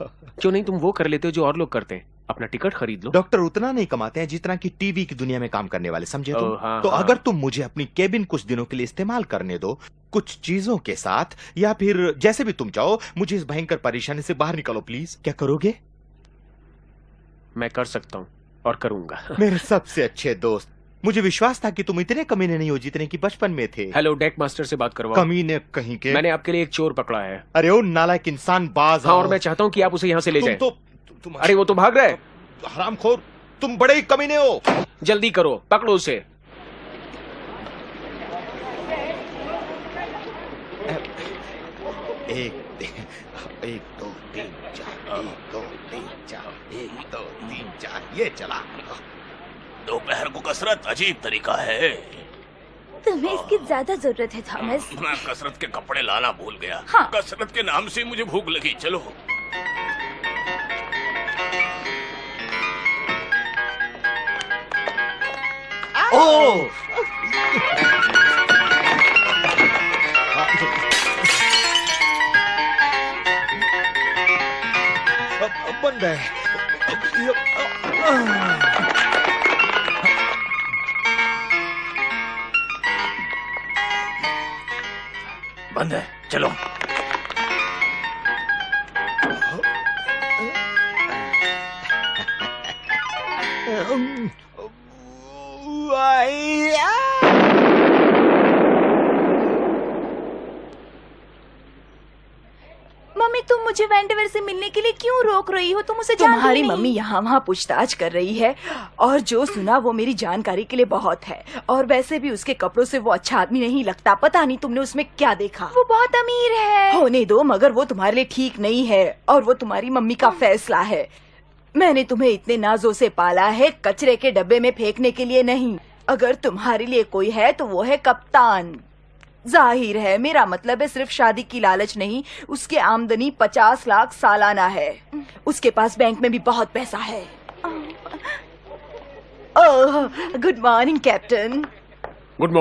क्यों नहीं तुम वो कर लेते हो जो और लोग करते हैं? अपना टिकट खरीद लो। डॉक्टर उतना नहीं कमाते हैं जितना कि टीवी की दुनिया में काम करने वाले, समझे तुम? हाँ, तो हाँ। अगर तुम मुझे अपनी केबिन कुछ दिनों के लिए इस्तेमाल करने दो, कुछ चीजों के साथ, या फिर जैसे भी तुम चाहो, मुझे इस भयंकर परेशानी से बाहर निकालो प्लीज। क्या करोगे? मैं कर सकता हूँ और करूंगा। मेरे सबसे अच्छे दोस्त, मुझे विश्वास था कि तुम इतने कमीने नहीं हो जितने कि बचपन में थे। हेलो, डेक मास्टर से बात करवाओ। कमीने कहीं के। मैंने आपके लिए एक चोर पकड़ा है। अरे ओ नालायक इंसान, बाज हाँ, आओ। और मैं चाहता हूँ कि आप उसे यहाँ से ले जाएं। तुम अरे वो तो भाग रहा है। हरामखोर, तुम बड़े ही कमीने हो। जल्दी करो, पकड़ो उसे। एक दो तीन चार, एक दो तीन चार, एक दो तीन चार, ये चला। दोपहर को कसरत अजीब तरीका है। तुम्हें इसकी ज्यादा जरूरत है थॉमस। मैं कसरत के कपड़े लाना भूल गया। हाँ। कसरत के नाम से मुझे भूख लगी। चलो। ओह बंद है। बंद है, चलो। मम्मी, तुम मुझे वेंडेवर से मिलने के लिए क्यों रोक रही हो? तुम उसे जानती तुम्हारी नहीं। मम्मी यहाँ वहाँ पूछताछ कर रही है और जो सुना वो मेरी जानकारी के लिए बहुत है। और वैसे भी उसके कपड़ों से वो अच्छा आदमी नहीं लगता। पता नहीं तुमने उसमें क्या देखा। वो बहुत अमीर है। होने दो, मगर वो तुम्हारे लिए ठीक नहीं है और वो तुम्हारी मम्मी का फैसला है। मैंने तुम्हें इतने नाजों से पाला है, कचरे के डब्बे में फेंकने के लिए नहीं। अगर तुम्हारे लिए कोई है तो वो है कप्तान। जाहिर है, मेरा मतलब है सिर्फ शादी की लालच नहीं, उसकी आमदनी 50 लाख सालाना है। उसके पास बैंक में भी बहुत पैसा है। Oh, good morning captain. Good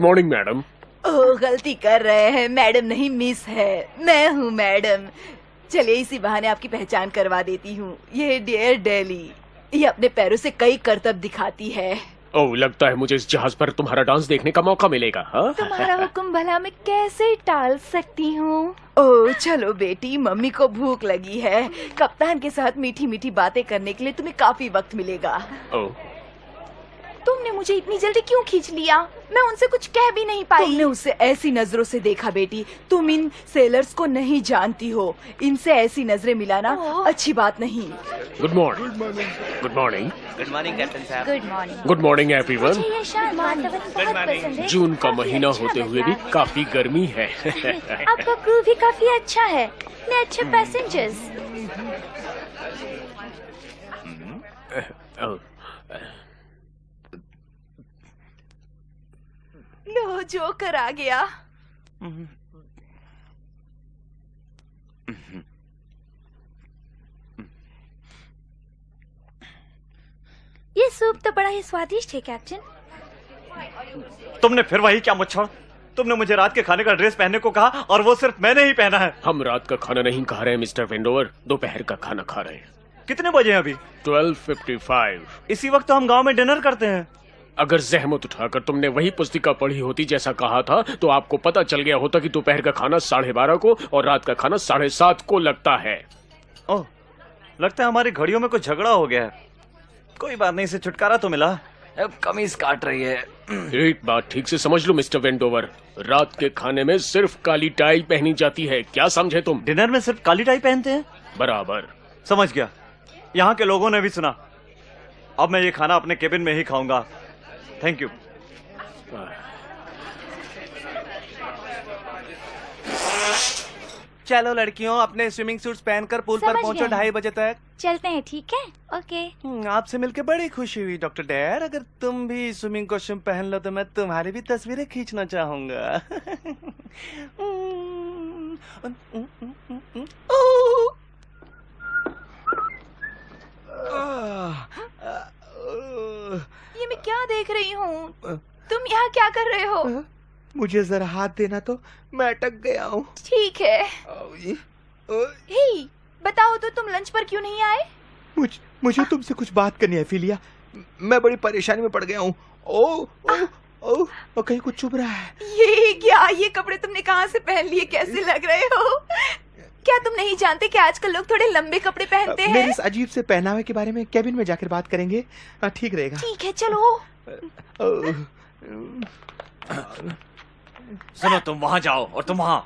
morning madam. Oh, गलती कर रहे हैं, मैडम नहीं मिस है। मैं हूँ मैडम। चलिए इसी बहाने आपकी पहचान करवा देती हूँ। ये डियर डेली, ये अपने पैरों से कई करतब दिखाती है। ओह, लगता है मुझे इस जहाज पर तुम्हारा डांस देखने का मौका मिलेगा। हाँ? तुम्हारा हुक्म भला मैं कैसे टाल सकती हूँ? ओह चलो बेटी, मम्मी को भूख लगी है। कप्तान के साथ मीठी मीठी बातें करने के लिए तुम्हें काफी वक्त मिलेगा। ओह, तुमने मुझे इतनी जल्दी क्यों खींच लिया? मैं उनसे कुछ कह भी नहीं पाई। तुमने उसे ऐसी नजरों से देखा बेटी, तुम इन सेलर्स को नहीं जानती हो। इनसे ऐसी नजरें मिलाना अच्छी बात नहीं। Good morning. Good morning captain साहब। Good morning. Good morning everyone. मुझे ये शांत वातावरण बहुत पसंद है। जून का काफी महीना अच्छा होते लग हुए रहा भी है। काफी गर्मी है। आपका क्रू भी काफी अच्छा है। इतने अच्छे पैसेंजर्स। लो, जोकर आ गया। ये सूप तो बड़ा ही स्वादिष्ट है कैप्टन। तुमने फिर वही क्या मुच्छड़? तुमने मुझे रात के खाने का ड्रेस पहनने को कहा और वो सिर्फ मैंने ही पहना है। हम रात का खाना नहीं खा रहे हैं मिस्टर वेंडोवर, दोपहर का खाना खा रहे हैं। कितने बजे हैं अभी? 12:55। इसी वक्त तो हम गांव में डिनर करते हैं। अगर जहमत उठाकर तुमने वही पुस्तिका पढ़ी होती जैसा कहा था तो आपको पता चल गया होता कि दोपहर का खाना 12:30 को और रात का खाना 7:30 को लगता है। ओह, लगता है हमारी घड़ियों में कुछ झगड़ा हो गया है। कोई बात नहीं, इसे छुटकारा तो मिला। अब कमीज काट रही है। एक बात ठीक से समझ लो मिस्टर वेंडोवर, रात के खाने में सिर्फ काली टाई पहनी जाती है। क्या समझे तुम? डिनर में सिर्फ काली टाई पहनते हैं? बराबर। समझ गया। यहाँ के लोगों ने भी सुना। अब मैं ये खाना अपने केबिन में ही खाऊंगा। Thank you. चलो लड़कियों, अपने स्विमिंग सूट्स पहनकर पूल पर समझ पहुंचो गए। 2:30 बजे तक। चलते हैं, ठीक है? ओके। आपसे मिलकर बड़ी खुशी हुई डॉक्टर डेयर। अगर तुम भी स्विमिंग कॉस्ट्यूम पहन लो तो मैं तुम्हारी भी तस्वीरें खींचना चाहूंगा। ये मैं क्या देख रही हूँ? तुम यहाँ क्या कर रहे हो? मुझे जरा हाथ देना तो, मैं अटक गया हूँ। ठीक है। हे, बताओ तो तुम लंच पर क्यों नहीं आए? मुझे तुमसे कुछ बात करनी है फिलिया। मैं बड़ी परेशानी में पड़ गया हूँ। ओ, कहीं कुछ चुभ रहा है। ये क्या? ये कपड़े तुमने कहाँ से पहन लिए? कैसे लग रहे हो? क्या तुम नहीं जानते कि आजकल लोग थोड़े लंबे कपड़े पहनते हैं? मेरे इस अजीब से पहनावे के बारे में केबिन में जाकर बात करेंगे। ठीक रहेगा। ठीक है, चलो। सुनो, तुम वहां जाओ और तुम वहां।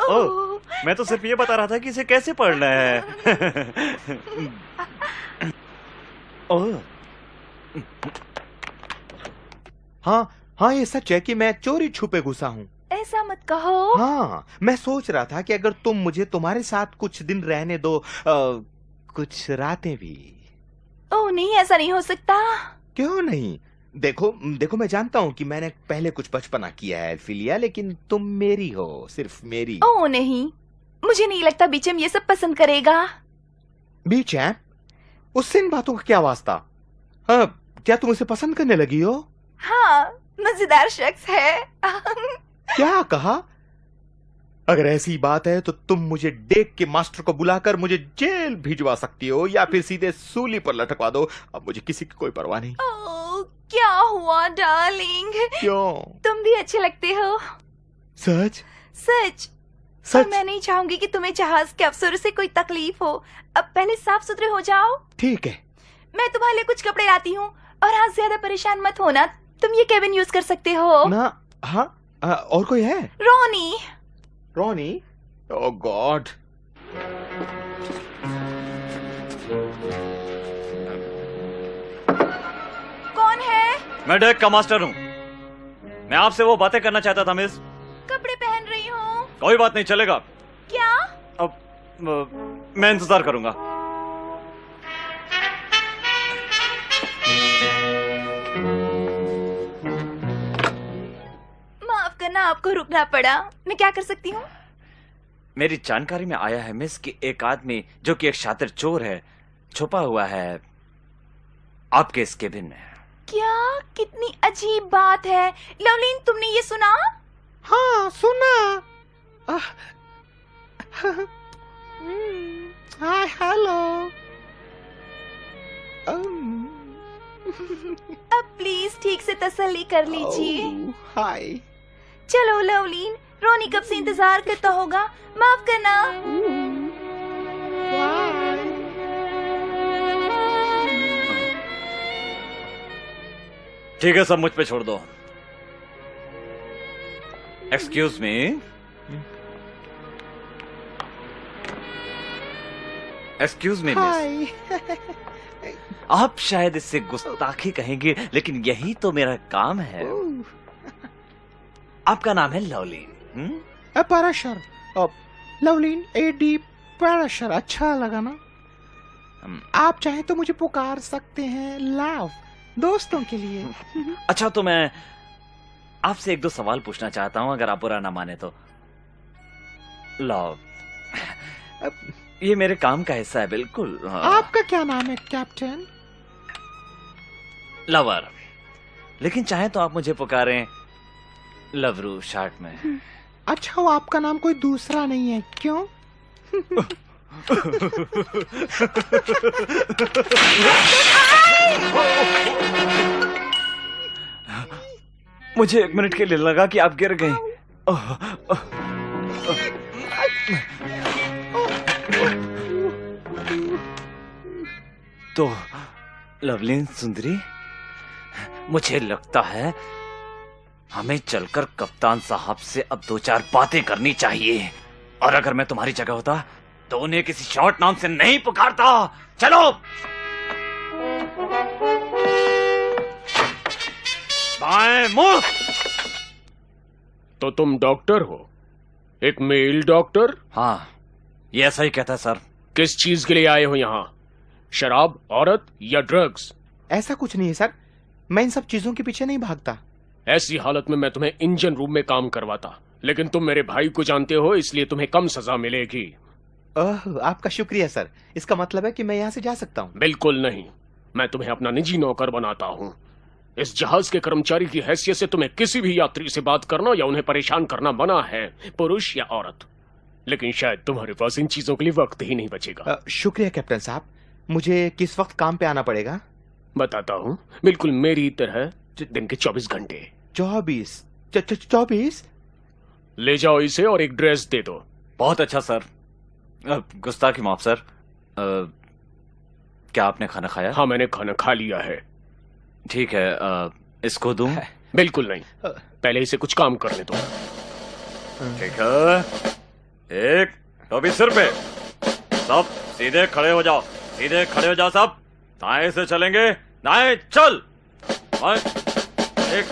ओह, मैं तो सिर्फ ये बता रहा था कि इसे कैसे पढ़ना है। ओह, हाँ, ये सच है कि मैं चोरी छुपे घुसा हूँ। ऐसा मत कहो। हाँ, मैं सोच रहा था कि अगर तुम मुझे तुम्हारे साथ कुछ दिन रहने दो, कुछ रातें भी। ओह नहीं, ऐसा नहीं हो सकता। क्यों नहीं? देखो मैं जानता हूँ कि मैंने पहले कुछ बचपना किया है फिलिया, लेकिन तुम मेरी हो, सिर्फ मेरी। ओह नहीं, मुझे नहीं लगता बीचम ये सब पसंद करेगा। बीचम? उससे इन बातों का क्या वास्ता? हाँ, क्या तुम उसे पसंद करने लगी हो? हाँ, मजेदार शख्स है। क्या कहा? अगर ऐसी बात है तो तुम मुझे डेक के मास्टर को बुलाकर मुझे जेल भिजवा सकती हो, या फिर सीधे सूली पर लटकवा दो। अब मुझे किसी की कोई परवाह नहीं। ओह, क्या हुआ डार्लिंग? क्यों? तुम भी अच्छे लगते हो। सच? सच। सच? और मैं नहीं चाहूंगी कि तुम्हें जहाज के अफसरों से कोई तकलीफ हो। अब पहले साफ सुथरे हो जाओ। ठीक है। मैं तुम्हारे लिए कुछ कपड़े लाती हूँ, और हाँ, ज्यादा परेशान मत होना। तुम ये केबिन यूज कर सकते हो ना। हाँ, और कोई है? रोनी। रोनी? ओह गॉड। कौन है? मैं डेक का मास्टर हूँ। मैं आपसे वो बातें करना चाहता था मिस। कपड़े पहन रही हूँ। कोई बात नहीं, चलेगा। क्या? अब मैं इंतजार करूंगा। माफ करना, आपको रुकना पड़ा। मैं क्या कर सकती हूँ? मेरी जानकारी में आया है मिस कि एक आदमी जो कि एक शातिर चोर है, छुपा हुआ है आपके इस केबिन में। क्या? कितनी अजीब बात है। लवलीन, तुमने ये सुना? हाँ, सुना। हाय, हेलो। अब प्लीज ठीक से तसल्ली कर लीजिए। हाय। चलो लवलीन, रोनी कब से इंतजार करता होगा। माफ करना। ठीक है, सब मुझ पे छोड़ दो। Excuse me. Excuse me miss. आप शायद इससे गुस्ताखी कहेंगे, लेकिन यही तो मेरा काम है। आपका नाम है लवलीन? पाराशर। लवलीन एडी पाराशर। अच्छा लगा ना? आप चाहे तो मुझे पुकार सकते हैं लव, दोस्तों के लिए। अच्छा, तो मैं आपसे एक दो सवाल पूछना चाहता हूं, अगर आप बुरा ना माने तो। लव, ये मेरे काम का हिस्सा है, बिल्कुल। आपका क्या नाम है कैप्टन? लवर, लेकिन चाहे तो आप मुझे पुकारें लवरू शॉर्ट में। अच्छा, वो आपका नाम कोई दूसरा नहीं है, क्यों? मुझे 1 मिनट के लिए लगा कि आप गिर गए। तो लवलीन सुंदरी, मुझे लगता है हमें चलकर कप्तान साहब से अब 2-4 बातें करनी चाहिए। और अगर मैं तुम्हारी जगह होता तो उन्हें किसी शॉर्ट नाम से नहीं पुकारता। चलो। बाएं मुंह। तो तुम डॉक्टर हो? एक मेल डॉक्टर? हाँ, ये ऐसा ही कहता है सर। किस चीज के लिए आए हो यहाँ? शराब, औरत या ड्रग्स? ऐसा कुछ नहीं है सर, मैं इन सब चीजों के पीछे नहीं भागता। ऐसी हालत में मैं तुम्हें इंजन रूम में काम करवाता, लेकिन तुम मेरे भाई को जानते हो, इसलिए तुम्हें कम सजा मिलेगी। आपका शुक्रिया सर। इसका मतलब है कि मैं यहाँ से जा सकता हूँ? बिल्कुल नहीं, मैं तुम्हें अपना निजी नौकर बनाता हूँ। इस जहाज के कर्मचारी की हैसियत से तुम्हें किसी भी यात्री से बात करना या उन्हें परेशान करना मना है, पुरुष या औरत। लेकिन शायद तुम्हारे पास इन चीजों के लिए वक्त ही नहीं बचेगा। शुक्रिया कैप्टन साहब। मुझे किस वक्त काम पे आना पड़ेगा? बताता हूँ, बिल्कुल मेरी तरह दिन के 24 घंटे। 24? ले जाओ इसे और एक ड्रेस दे दो। बहुत अच्छा सर। गुस्ताखी माफ सर। क्या आपने खाना खाया? हाँ, मैंने खाना खा लिया है। ठीक है, इसको दूं? बिल्कुल नहीं, पहले इसे कुछ काम करने दो। ठीक है, एक टोपी सिर पे। सब सीधे खड़े हो जाओ, सीधे खड़े हो जाओ सब। दाएं से चलेंगे, दाएं चल। एक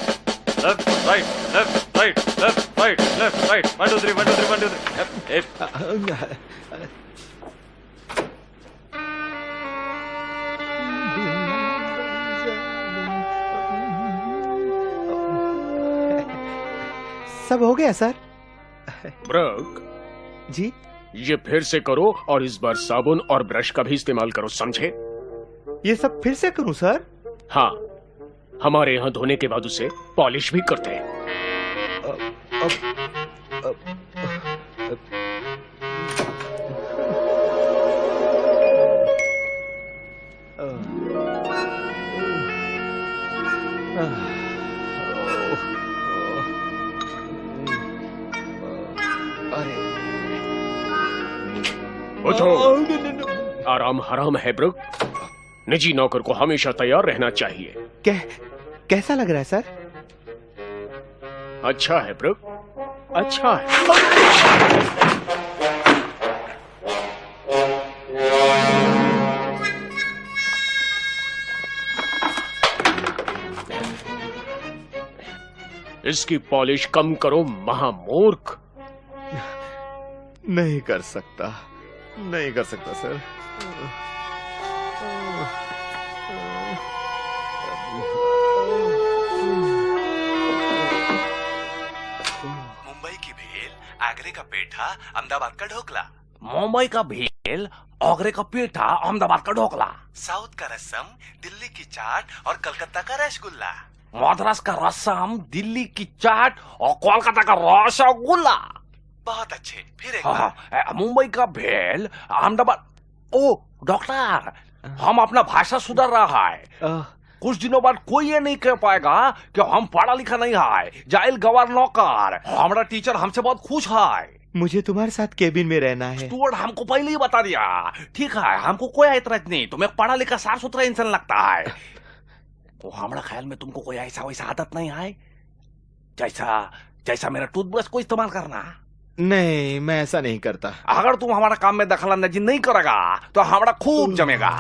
left right, left right, left right, left right. 1 2 3 1 2 3 1 2 3। सब हो गया सर? ब्रक जी? ये फिर से करो और इस बार साबुन और ब्रश का भी इस्तेमाल करो, समझे? ये सब फिर से करूं सर? हाँ, हमारे यहाँ धोने के बाद उसे पॉलिश भी करते हैं। उठो, आराम हराम है ब्रुक। निजी नौकर को हमेशा तैयार रहना चाहिए। कैसा लग रहा है सर? अच्छा है ब्रुक, अच्छा है। इसकी पॉलिश कम करो, महामूर्ख। नहीं कर सकता, नहीं कर सकता सर। मुंबई की भेल, आगरे का पेठा, अहमदाबाद का ढोकला। मुंबई का भेल, आगरे का पेठा, अहमदाबाद का ढोकला। साउथ का रसम, दिल्ली की चाट और कलकत्ता का रसगुल्ला। मद्रास का रसम, दिल्ली की चाट और कोलकाता का रसगुल्ला। बहुत अच्छे, फिर एक हाँ, मुंबई का भेल, अहमदाबाद। ओ डॉक्टर, हम अपना भाषा सुधार रहा है। कुछ दिनों बाद कोई ये नहीं कह पाएगा कि हम पढ़ा लिखा नहीं है, जाहिल गवार नौकर। हमारा टीचर हमसे बहुत खुश है। मुझे तुम्हारे साथ केबिन में रहना है। स्टूअर्ड हमको पहले ही बता दिया। ठीक है, हमको कोई एतराज नहीं, तुम्हें पढ़ा लिखा साफ सुथरा इंसान लगता है। तो हमारा ख्याल में तुमको कोई ऐसा वैसा आदत नहीं है जैसा मेरा टूथब्रश को इस्तेमाल करना। नहीं, मैं ऐसा नहीं करता। अगर तुम हमारा काम में दखल अंदाजी नहीं करेगा तो हमारा खूब जमेगा।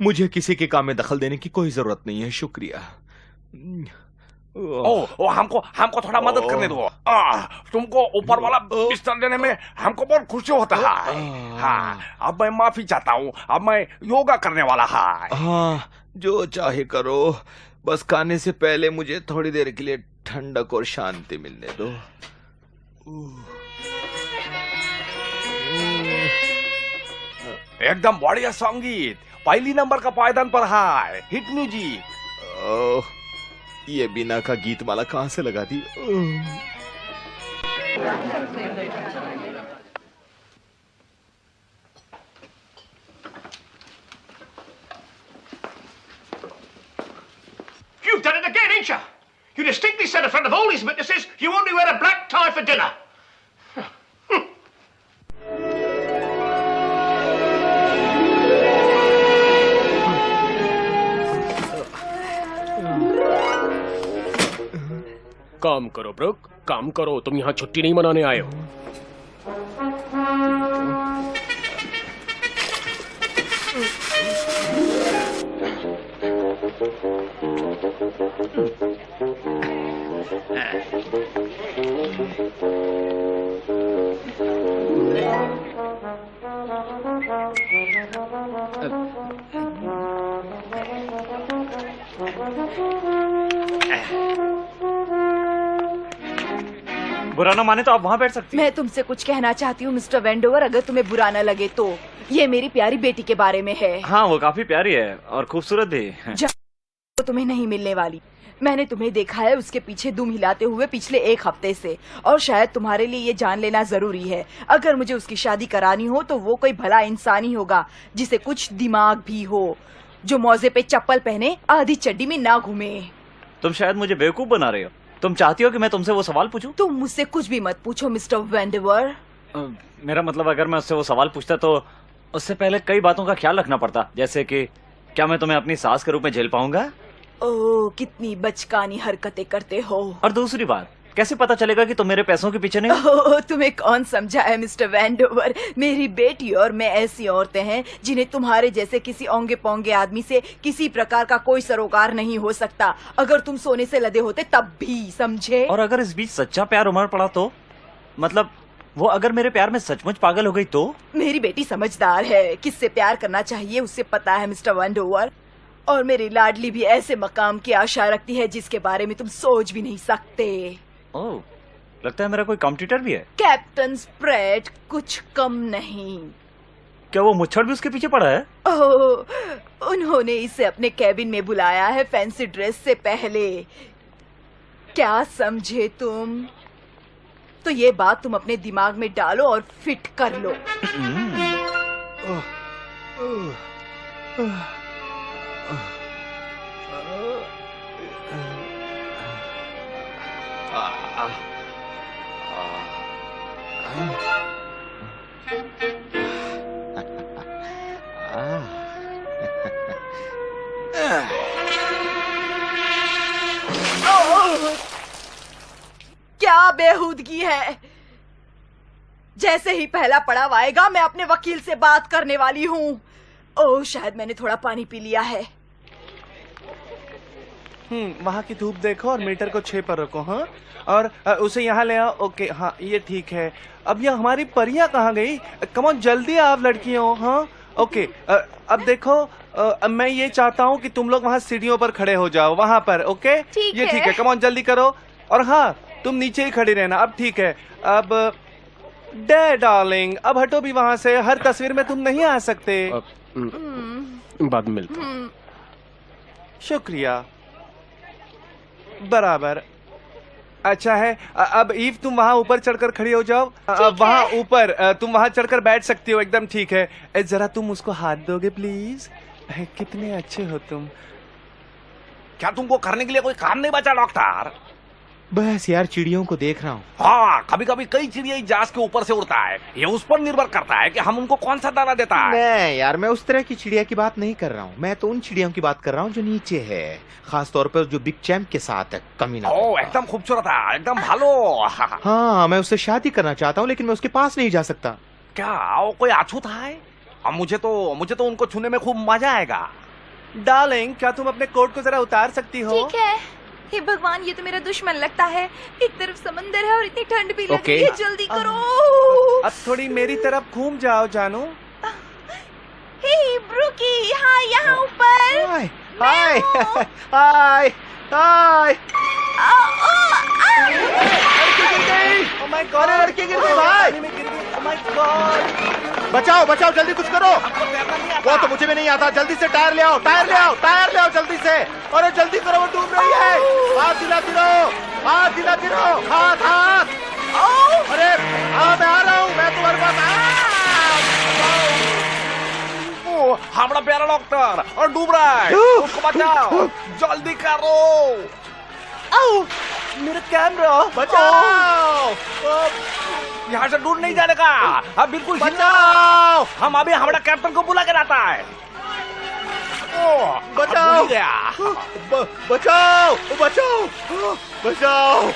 मुझे किसी के काम में दखल देने की कोई जरूरत नहीं है, शुक्रिया। ओ हमको थोड़ा मदद करने दो। तुमको ऊपर वाला बिस्तर देने में हमको बहुत खुशी होता है। हाँ, अब मैं माफी चाहता हूँ, अब मैं योगा करने वाला है। हाँ, जो चाहे करो, बस खाने से पहले मुझे थोड़ी देर के लिए ठंडक और शांति मिलने दो। एकदम बढ़िया संगीत, पहली नंबर का पायदान पर है। Hit music. ये बिना का गीत माला कहाँ से लगा दी? You've done it again, ain't you? You distinctly said in front of all these witnesses you only wear a black tie for dinner. काम करो ब्रुक, काम करो। तुम यहाँ छुट्टी नहीं मनाने आए हो। बुरा ना माने तो आप वहाँ बैठ सकती हैं। मैं तुमसे कुछ कहना चाहती हूँ मिस्टर वेंडोवर, अगर तुम्हें बुरा न लगे तो। ये मेरी प्यारी बेटी के बारे में है। हाँ, वो काफी प्यारी है और खूबसूरत भी। तो तुम्हें नहीं मिलने वाली। मैंने तुम्हें देखा है उसके पीछे दुम हिलाते हुए पिछले 1 हफ्ते से, और शायद तुम्हारे लिए ये जान लेना जरूरी है। अगर मुझे उसकी शादी करानी हो तो वो कोई भला इंसान ही होगा जिसे कुछ दिमाग भी हो, जो मौजे पे चप्पल पहने आधी चड्डी में ना घूमे। तुम शायद मुझे बेवकूफ बना रहे हो। तुम चाहती हो कि मैं तुमसे वो सवाल पूछूं? तुम मुझसे कुछ भी मत पूछो मिस्टर वेंडोवर। मेरा मतलब, अगर मैं उससे वो सवाल पूछता तो उससे पहले कई बातों का ख्याल रखना पड़ता, जैसे कि क्या मैं तुम्हें अपनी सास के रूप में झेल पाऊंगा? ओह, कितनी बचकानी हरकतें करते हो। और दूसरी बात, कैसे पता चलेगा कि तुम मेरे पैसों के पीछे नहीं? ओह, तुम्हें कौन समझा है मिस्टर वेंडोवर? मेरी बेटी और मैं ऐसी औरतें हैं जिन्हें तुम्हारे जैसे किसी ओंगे पोंगे आदमी से किसी प्रकार का कोई सरोकार नहीं हो सकता। अगर तुम सोने से लदे होते तब भी, समझे? और अगर इस बीच सच्चा प्यार उमड़ पड़ा तो? मतलब वो अगर मेरे प्यार में सचमुच पागल हो गई तो? मेरी बेटी समझदार है, किससे प्यार करना चाहिए उसे पता है मिस्टर वेंडोवर। और मेरी लाडली भी ऐसे मकाम की आशा रखती है जिसके बारे में तुम सोच भी नहीं सकते। ओह, लगता है मेरा कोई कॉम्पिटिटर भी है। कैप्टन स्प्रेड कुछ कम नहीं। क्या वो मुच्छड़ भी उसके पीछे पड़ा है? ओह, उन्होंने इसे अपने कैबिन में बुलाया है फैंसी ड्रेस से पहले। क्या समझे तुम? तो ये बात तुम अपने दिमाग में डालो और फिट कर लो। क्या बेहूदगी है। जैसे ही पहला पड़ाव आएगा मैं अपने वकील से बात करने वाली हूँ। ओह, शायद मैंने थोड़ा पानी पी लिया है। वहाँ की धूप देखो और मीटर को 6 पर रखो। हाँ, और उसे यहाँ ले आओ। ओके, हाँ ये ठीक है। अब ये हमारी परियां कहाँ गई? कम ऑन, जल्दी आप लड़कियों। हाँ ओके, अब देखो, मैं ये चाहता हूँ कि तुम लोग वहाँ सीढ़ियों पर खड़े हो जाओ, वहाँ पर। ओके, ये ठीक है। कम ऑन, जल्दी करो। और हाँ, तुम नीचे ही खड़ी रहना। अब ठीक है। अब डार्लिंग, अब हटो भी वहाँ से। हर तस्वीर में तुम नहीं आ सकते। बाद में मिलते हैं। शुक्रिया। बराबर। अच्छा है। अब ईव तुम वहाँ ऊपर चढ़कर खड़ी हो जाओ। वहाँ ऊपर तुम वहाँ चढ़कर बैठ सकती हो। एकदम ठीक है। जरा तुम उसको हाथ दोगे प्लीज? कितने अच्छे हो तुम। क्या तुमको करने के लिए कोई काम नहीं बचा डॉक्टर? बस यार, चिड़ियों को देख रहा हूँ। हाँ, कभी कभी कई चिड़िया जहाज के ऊपर से उड़ता है। ये उस पर निर्भर करता है कि हम उनको कौन सा दाना देता है। नहीं यार, मैं उस तरह की चिड़िया की बात नहीं कर रहा हूँ। मैं तो उन चिड़ियों की बात कर रहा हूँ जो नीचे है, खास तौर पर जो बिग चैम्प के साथ है। कमीना। ओह, एकदम खूबसूरत है, एकदम भालो। हाँ, मैं उससे शादी करना चाहता हूँ, लेकिन मैं उसके पास नहीं जा सकता। क्या वो कोई अछूत है? अब मुझे तो उनको छूने में खूब मजा आएगा। डार्लिंग, क्या तुम अपने कोट को जरा उतार सकती हो? ठीक है। हे भगवान, ये तो मेरा दुश्मन लगता है। एक तरफ समंदर है और इतनी ठंड भी लग रही है। जल्दी करो। अब थोड़ी मेरी तरफ घूम जाओ जानू। हे ब्रूकी, हाँ यहाँ ऊपर। हाय हाय हाय हाय। ओह माय गॉड, लड़की गिर गई भाई। ओह माय गॉड, बचाओ बचाओ, जल्दी कुछ करो। वो तो मुझे भी नहीं आता। जल्दी से टायर ले आओ, टायर ले आओ, टायर ले आओ जल्दी से। अरे जल्दी करो, वो डूब रही है। हाथ दिलाती रहो, हाथ दिलाती रहो। हाथ हाथ। अरे हाँ, मैं आ रहा हूँ, मैं तुम्हारे पास। हमारा प्यारा डॉक्टर और डूब रहा है, उसको बचाओ, जल्दी करो। मेरा कैमरा बचाओ। यहाँ से दूर नहीं जाने का। अब बिल्कुल बचाओ। हम अभी हमारा कैप्टन को बुला के लाता है। बचाओ बचाओ बचाओ बचाओ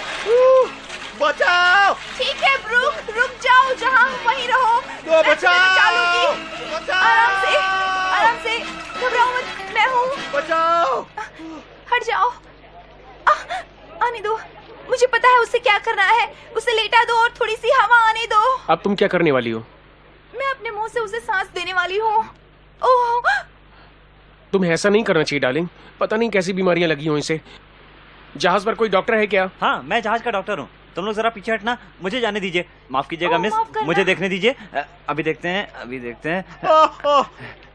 बचाओ। ठीक है ब्रूक, रुक जाओ, जहाँ हम वहीं रहो। मैं बचाओ बचा लूंगी। आराम से, घबराओ मत, मैं हूँ। बचाओ। हट जाओ। आने दो, मुझे पता है उसे क्या करना है। उसे लेटा दो और थोड़ी सी हवा आने दो। अब तुम क्या करने वाली हो? मैं अपने मुंह से उसे सांस देने वाली हूँ। ओह, तुम्हें ऐसा नहीं करना चाहिए डार्लिंग। पता नहीं कैसी बीमारियां लगी हो इसे। जहाज पर कोई डॉक्टर है क्या? हाँ, मैं जहाज का डॉक्टर हूँ। तुम लोग जरा पीछे हटना, मुझे जाने दीजिए। माफ कीजिएगा मिस, माफ करना। मुझे देखने दीजिए। अभी देखते हैं।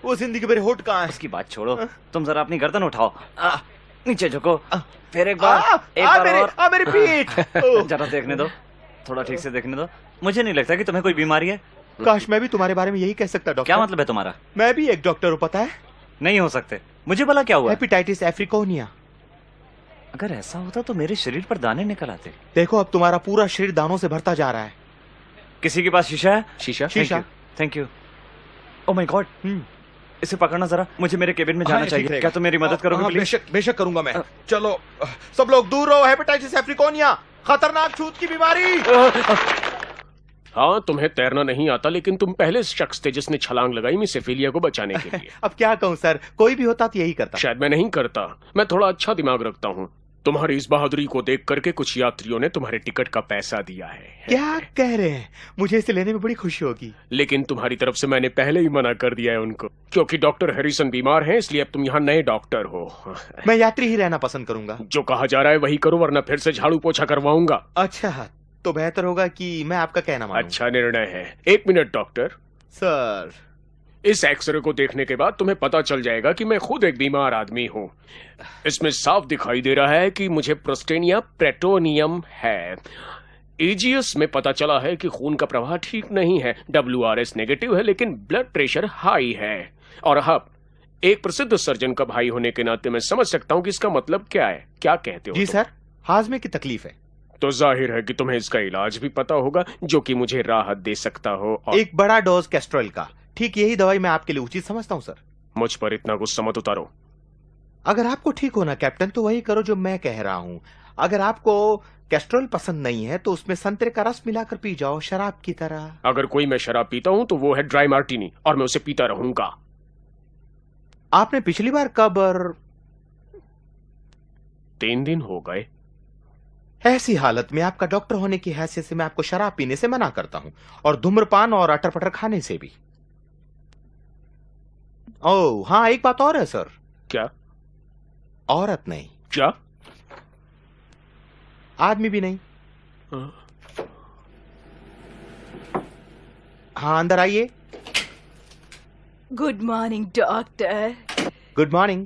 वो जिंदगी मेरे होठ कहाँ है? उसकी बात छोड़ो, तुम जरा अपनी गर्दन उठाओ, नीचे झुको, फिर एक बार और। मेरी पीठ। जरा देखने दो, थोड़ा ठीक से देखने दो। मुझे नहीं लगता कि तुम्हें कोई बीमारी है। काश मैं भी तुम्हारे बारे में यही कह सकता डॉक्टर। क्या मतलब है तुम्हारा? मैं भी एक डॉक्टर हूँ, पता है? नहीं हो सकते। मुझे भला क्या हुआ? हेपेटाइटिस एफ्रिकोनिया। अगर ऐसा होता तो मेरे शरीर पर दाने निकल आते। देखो अब तुम्हारा पूरा शरीर दानों से भरता जा रहा है। किसी के पास शीशा है? शीशा। Thank you. Oh my God, इसे पकड़ना जरा, मुझे मेरे केबिन में जाना ठीक चाहिए। रहेगा। क्या तुम मेरी मदद करोगे प्लीज? बेशक बेशक करूंगा मैं। चलो सब लोग दूर रहो, हेपेटाइटिस एफ्रिकोनिया खतरनाक छूत की बीमारी। हाँ, तुम्हें तैरना नहीं आता, लेकिन तुम पहले शख्स थे जिसने छलांग लगाई मिस सेफिलिया को बचाने के लिए। अब क्या कहूँ सर, कोई भी होता तो यही करता। शायद मैं नहीं करता, मैं थोड़ा अच्छा दिमाग रखता हूँ। तुम्हारी इस बहादुरी को देख करके कुछ यात्रियों ने तुम्हारे टिकट का पैसा दिया है। क्या कह रहे हैं? मुझे इसे लेने में बड़ी खुशी होगी। लेकिन तुम्हारी तरफ से मैंने पहले ही मना कर दिया है उनको, क्योंकि डॉक्टर हैरिसन बीमार हैं, इसलिए अब तुम यहाँ नए डॉक्टर हो। मैं यात्री ही रहना पसंद करूंगा। जो कहा जा रहा है वही करो, वरना फिर से झाड़ू पोछा करवाऊंगा। अच्छा, तो बेहतर होगा कि मैं आपका कहना मानूं। अच्छा निर्णय है। 1 मिनट डॉक्टर। सर, इस एक्सरे को देखने के बाद तुम्हें पता चल जाएगा कि मैं खुद एक बीमार आदमी हूँ। इसमें साफ दिखाई दे रहा है कि मुझे प्रोस्टेनिया प्रेटोनियम है। एजीएस में पता चला है कि खून का प्रवाह ठीक नहीं है, WRS नेगेटिव है, लेकिन ब्लड प्रेशर हाई है। और हाँ, एक प्रसिद्ध सर्जन का भाई होने के नाते मैं समझ सकता हूँ कि इसका मतलब क्या है। क्या कहते हो? जी सर, हाजमे की तकलीफ है। तो जाहिर है कि तुम्हें इसका इलाज भी पता होगा, जो कि मुझे राहत दे सकता हो। और एक बड़ा डोज कैस्ट्रॉल का। ठीक यही दवाई मैं आपके लिए उचित समझता हूँ सर। मुझ पर इतना गुस्सा मत उतारो। अगर आपको ठीक होना कैप्टन, तो वही करो जो मैं कह रहा हूँ। अगर आपको कैस्ट्रॉल पसंद नहीं है तो उसमें संतरे का रस मिलाकर पी जाओ, शराब की तरह। अगर कोई मैं शराब पीता हूँ तो वो है ड्राई मार्टिनी, और मैं उसे पीता रहूंगा। आपने पिछली बार कब? 3 दिन हो गए। ऐसी हालत में आपका डॉक्टर होने की हैसियत से मैं आपको शराब पीने से मना करता हूं, और धूम्रपान और अटर पटर खाने से भी। ओह हाँ, एक बात और है सर। क्या? औरत नहीं। क्या? आदमी भी नहीं। हाँ, अंदर आइए। Good morning doctor. Good morning.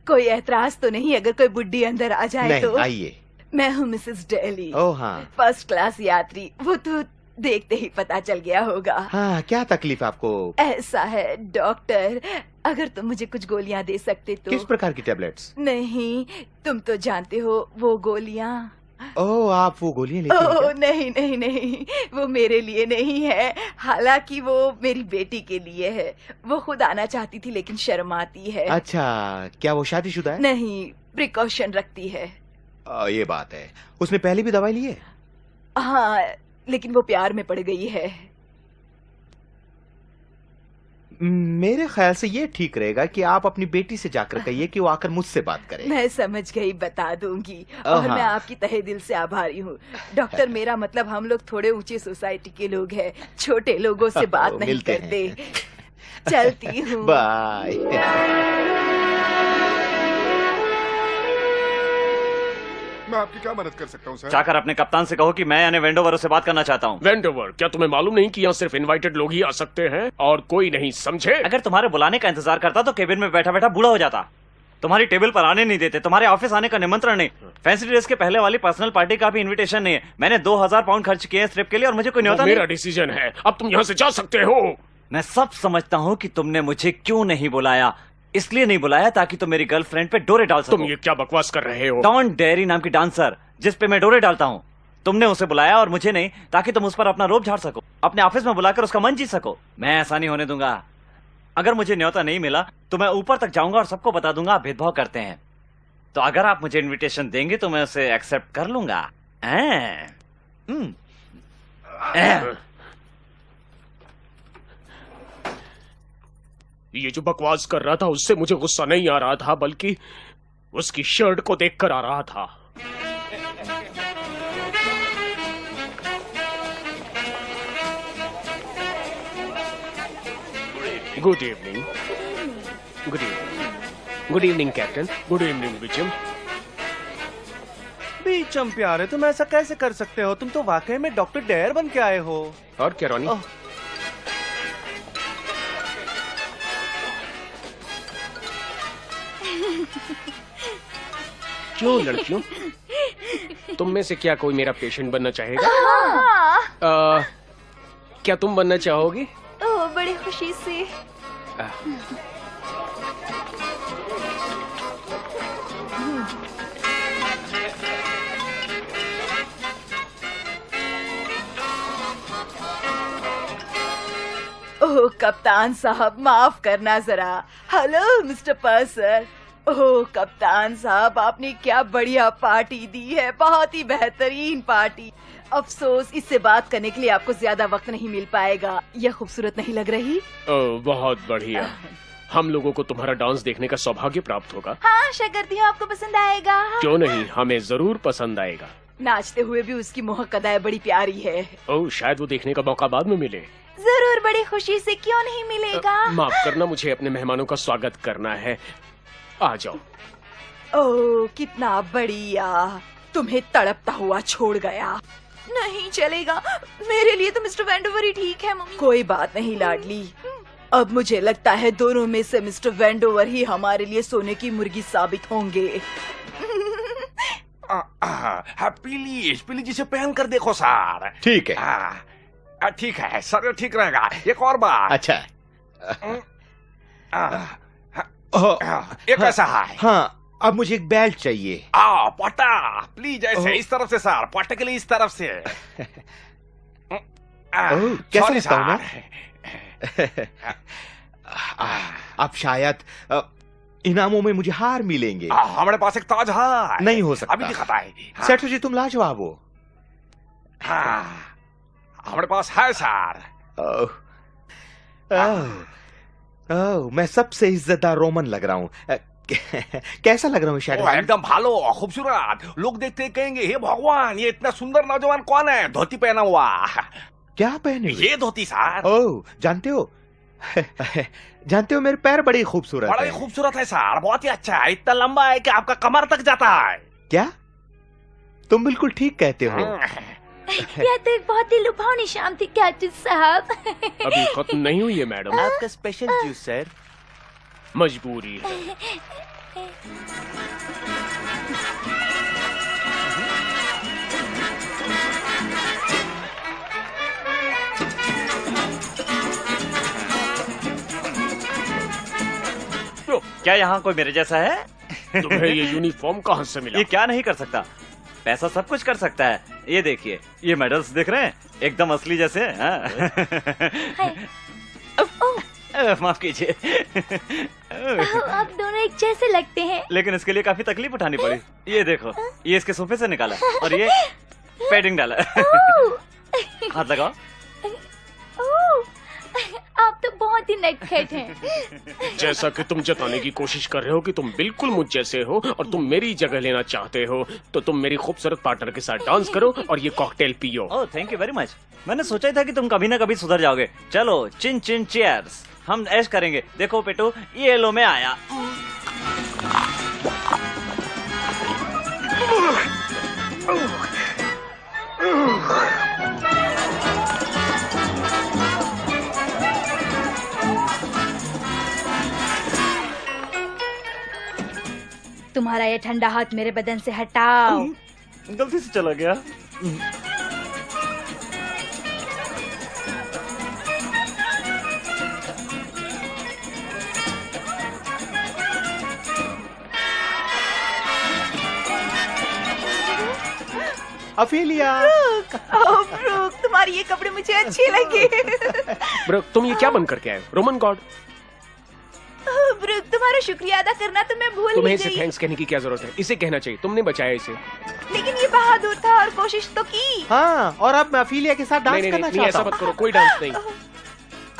कोई एतराज तो नहीं अगर कोई बुड्ढी अंदर आ जाए नहीं, तो? आइए। मैं हूँ मिसेस डेली। ओह हाँ। फर्स्ट क्लास यात्री। वो तो देखते ही पता चल गया होगा। हाँ, क्या तकलीफ आपको? ऐसा है डॉक्टर, अगर तुम मुझे कुछ गोलियां दे सकते तो। किस प्रकार की टेबलेट्स? नहीं, तुम तो जानते हो वो गोलियां। ओह, आप वो गोलियां लेते हैं ओह क्या? नहीं नहीं नहीं, वो मेरे लिए नहीं है, हालांकि वो मेरी बेटी के लिए है। वो खुद आना चाहती थी लेकिन शर्म आती है। अच्छा, क्या वो शादीशुदा है? नहीं, प्रिकॉशन रखती है। ये बात है। उसने पहले भी दवाई ली है? हाँ, लेकिन वो प्यार में पड़ गई है। मेरे ख्याल से ये ठीक रहेगा कि आप अपनी बेटी से जाकर कहिए कि वो आकर मुझसे बात करे। मैं समझ गई, बता दूंगी। और हाँ। मैं आपकी तहे दिल से आभारी हूँ डॉक्टर। मेरा मतलब हम लोग थोड़े ऊंची सोसाइटी के लोग हैं, छोटे लोगों से बात नहीं मिलते हैं। करते। चलती हूँ। बाय। मैं आपकी क्या मदद कर सकता हूँ सर? जाकर अपने कप्तान से कहो कि मैं यानी वेंडोवर से बात करना चाहता हूँ। वेंडोवर, क्या तुम्हें मालूम नहीं कि यहाँ सिर्फ इनवाइटेड लोग ही आ सकते हैं और कोई नहीं, समझे? अगर तुम्हारे बुलाने का इंतजार करता तो केबिन में बैठा बैठा बूढ़ा हो जाता। तुम्हारी टेबल पर आने नहीं देते, तुम्हारे ऑफिस आने का निमंत्रण नहीं, फैंसी ड्रेस के पहले वाली पर्सनल पार्टी का भी इनविटेशन नहीं है। मैंने 2000 पाउंड खर्च किए इस ट्रिप के लिए और मुझे कोई न्योता मेरा नहीं। डिसीजन है, अब तुम यहाँ से जा सकते हो। मैं सब समझता हूँ कि तुमने मुझे क्यों नहीं बुलाया। इसलिए नहीं बुलाया ताकि तुम मेरी गर्लफ्रेंड पे डोरे डाल सको। तुम ये क्या बकवास कर रहे हो? डॉन डेयरी नाम की डांसर जिस पे मैं डोरे डालता हूँ, तुमने उसे बुलाया और मुझे नहीं, ताकि तुम उस पर अपना रोब झाड़ सको, अपने ऑफिस में बुलाकर उसका मन जीत सको। मैं ऐसा नहीं होने दूंगा। अगर मुझे न्योता नहीं मिला तो मैं ऊपर तक जाऊंगा और सबको बता दूंगा आप भेदभाव करते हैं। तो अगर आप मुझे इनविटेशन देंगे तो मैं उसे एक्सेप्ट कर लूंगा। ये जो बकवास कर रहा था उससे मुझे गुस्सा नहीं आ रहा था, बल्कि उसकी शर्ट को देखकर आ रहा था। Good evening. Good evening. Good evening captain. Good evening Vijay. Beecham प्यारे, तुम ऐसा कैसे कर सकते हो? तुम तो वाकई में डॉक्टर डेयर बन के आए हो। और क्या रॉनी? ओह। क्यों लड़कियों, तुम में से क्या कोई मेरा पेशेंट बनना चाहेगा? क्या तुम बनना चाहोगी? ओह, बड़ी खुशी से। ओह कप्तान साहब, माफ करना जरा। Hello mister पर्सर। ओह कप्तान साहब, आपने क्या बढ़िया पार्टी दी है, बहुत ही बेहतरीन पार्टी। अफसोस इससे बात करने के लिए आपको ज्यादा वक्त नहीं मिल पाएगा। यह खूबसूरत नहीं लग रही? ओह, बहुत बढ़िया। हम लोगों को तुम्हारा डांस देखने का सौभाग्य प्राप्त होगा। हाँ, आशा करती हूँ आपको पसंद आएगा। क्यों नहीं, हमें जरूर पसंद आएगा। नाचते हुए भी उसकी मोहक अदाएं बड़ी प्यारी है। ओह, शायद वो देखने का मौका बाद में मिले। जरूर, बड़ी खुशी से, क्यों नहीं मिलेगा। माफ करना, मुझे अपने मेहमानों का स्वागत करना है। आ जाओ। ओह कितना बढ़िया, तुम्हें तड़पता हुआ छोड़ गया। नहीं चलेगा, मेरे लिए तो मिस्टर वेंडोवर ही ठीक है मम्मी। कोई बात नहीं लाडली, अब मुझे लगता है दोनों में से मिस्टर वेंडोवर ही हमारे लिए सोने की मुर्गी साबित होंगे। प्लीज प्लीज इसे पहन कर देखो सर। ठीक है। ठीक है सर, ठीक रहेगा। एक और बात। अच्छा। ये कैसा है? हाँ, अब मुझे एक बेल्ट चाहिए। पटा प्लीज, ऐसे इस तरफ से सर, पटा के लिए इस तरफ से। कैसा लगता हूँ मैं? अब शायद इनामों में मुझे हार मिलेंगे। हमारे पास एक ताज है। नहीं हो सकता। अभी दिखाता है। सेठ जी, तुम लाजवाब हो। हमारे पास है सर। मैं सबसे इज्जतदार रोमन लग रहा हूँ। कैसा लग रहा हूँ शेडो? एकदम भालो, खूबसूरत। लोग देखते कहेंगे, हे भगवान, ये इतना सुंदर नौजवान कौन है, धोती पहना हुआ। क्या पहने? ये धोती सर। ओह, जानते हो जानते हो मेरे पैर बड़े खूबसूरत बड़ा ही खूबसूरत है सर, बहुत ही अच्छा है। इतना लंबा है कि आपका कमर तक जाता है। क्या? तुम बिल्कुल ठीक कहते हो। यह तो एक बहुत ही लुभावनी शाम थी कैप्टन साहब। अभी खत्म नहीं हुई है मैडम। आपका स्पेशल जूस सर। मजबूरी है। क्या यहाँ कोई मेरे जैसा है? तुम्हें ये यूनिफॉर्म कहाँ से मिला? ये क्या नहीं कर सकता? पैसा सब कुछ कर सकता है। ये देखिए, ये मेडल्स देख रहे हैं, एकदम असली जैसे। माफ कीजिए। आप दोनों एक जैसे लगते हैं। लेकिन इसके लिए काफी तकलीफ उठानी पड़ी। ये देखो, ये इसके सोफे से निकाला और ये पैडिंग डाला। हाथ लगाओ। आप तो बहुत ही नटखट हैं। जैसा कि तुम जताने की कोशिश कर रहे हो कि तुम बिल्कुल मुझ जैसे हो और तुम मेरी जगह लेना चाहते हो, तो तुम मेरी खूबसूरत पार्टनर के साथ डांस करो और ये कॉकटेल पियो। ओह, थैंक यू वेरी मच। मैंने सोचा ही था कि तुम कभी ना कभी सुधर जाओगे। चलो, चिन चिन चीयर्स, हम ऐश करेंगे। देखो पेटू, ये लो मैं आया। तुम्हारा ये ठंडा हाथ मेरे बदन से हटाओ। गलती से चला गया। अफीलिया। ब्रूक, तुम्हारे ये कपड़े मुझे अच्छे लगे। ब्रूक, तुम ये क्या बन करके आए? Roman God. ब्रूक, तुम्हारा शुक्रिया अदा करना तो मैं भूल तुम्हें ही इसे गई। थैंक्स कहने की क्या जरूरत है? इसे कहना चाहिए, तुमने बचाया इसे। लेकिन ये बहादुर था और कोशिश तो की। हाँ, और अब मैं अफीलिया के साथ डांस नहीं, करना नहीं, ऐसा चाहता मत करो, कोई डांस नहीं। हूँ।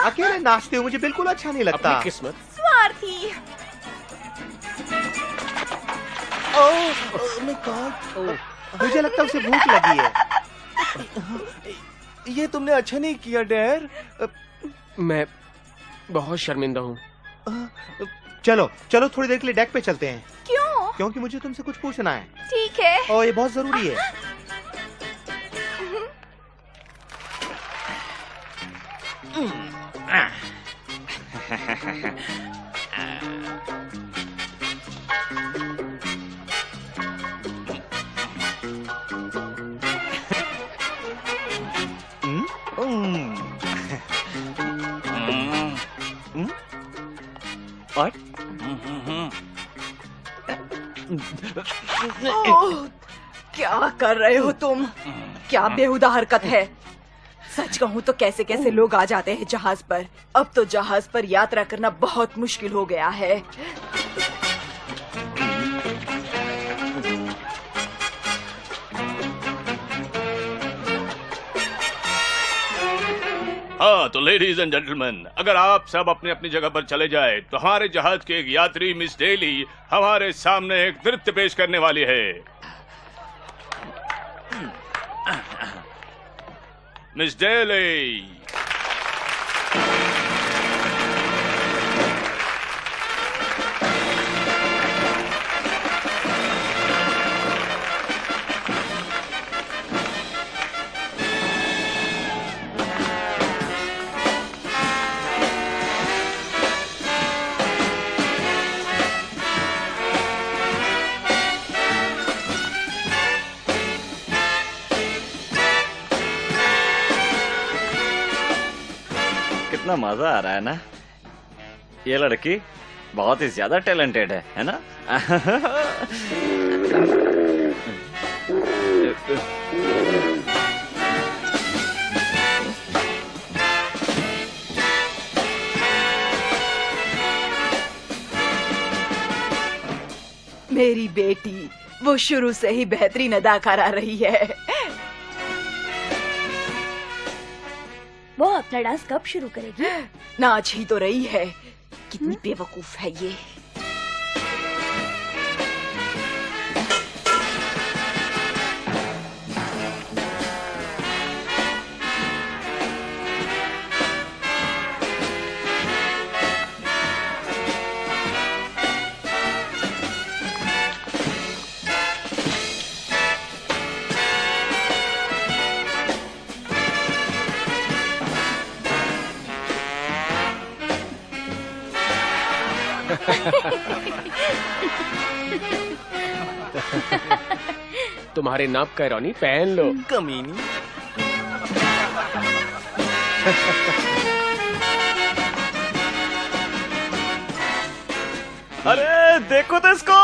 अकेले नाचते हो मुझे बिल्कुल अच्छा नहीं लगता। अपनी किस्मत। स्वार्थी। मुझे लगता है उसे भूख लगी है। ये तुमने अच्छा नहीं किया डेयर। मैं बहुत शर्मिंदा हूँ। चलो चलो, थोड़ी देर के लिए डेक पे चलते हैं। क्यों? क्योंकि मुझे तुमसे कुछ पूछना है। ठीक है। और ये बहुत जरूरी है। What? ओह, क्या कर रहे हो तुम? क्या बेहुदा हरकत है। सच कहूँ तो कैसे कैसे लोग आ जाते हैं जहाज पर। अब तो जहाज पर यात्रा करना बहुत मुश्किल हो गया है। हाँ तो लेडीज एंड जेंटलमैन, अगर आप सब अपनी अपनी जगह पर चले जाए तो हमारे जहाज की एक यात्री मिस डेली हमारे सामने एक नृत्य पेश करने वाली है। Miss daily. कितना मजा आ रहा है ना। ये लड़की बहुत ही ज्यादा टैलेंटेड है ना। मेरी बेटी वो शुरू से ही बेहतरीन अदाकारा रही है। वो अपना डांस कब शुरू करेगी? नाच ही तो रही है। कितनी बेवकूफ है ये। तुम्हारे नाप का रोनी पहन लो। कमीनी। अरे देखो तो इसको।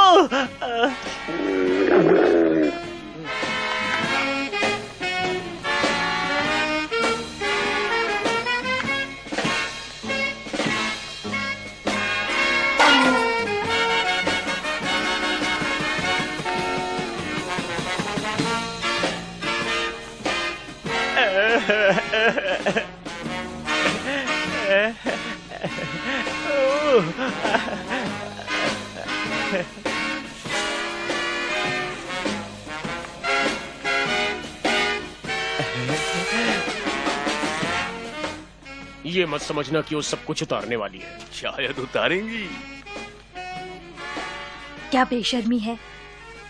ये मत समझना कि वो सब कुछ उतारने वाली है। शायद उतारेंगी। क्या बेशर्मी है।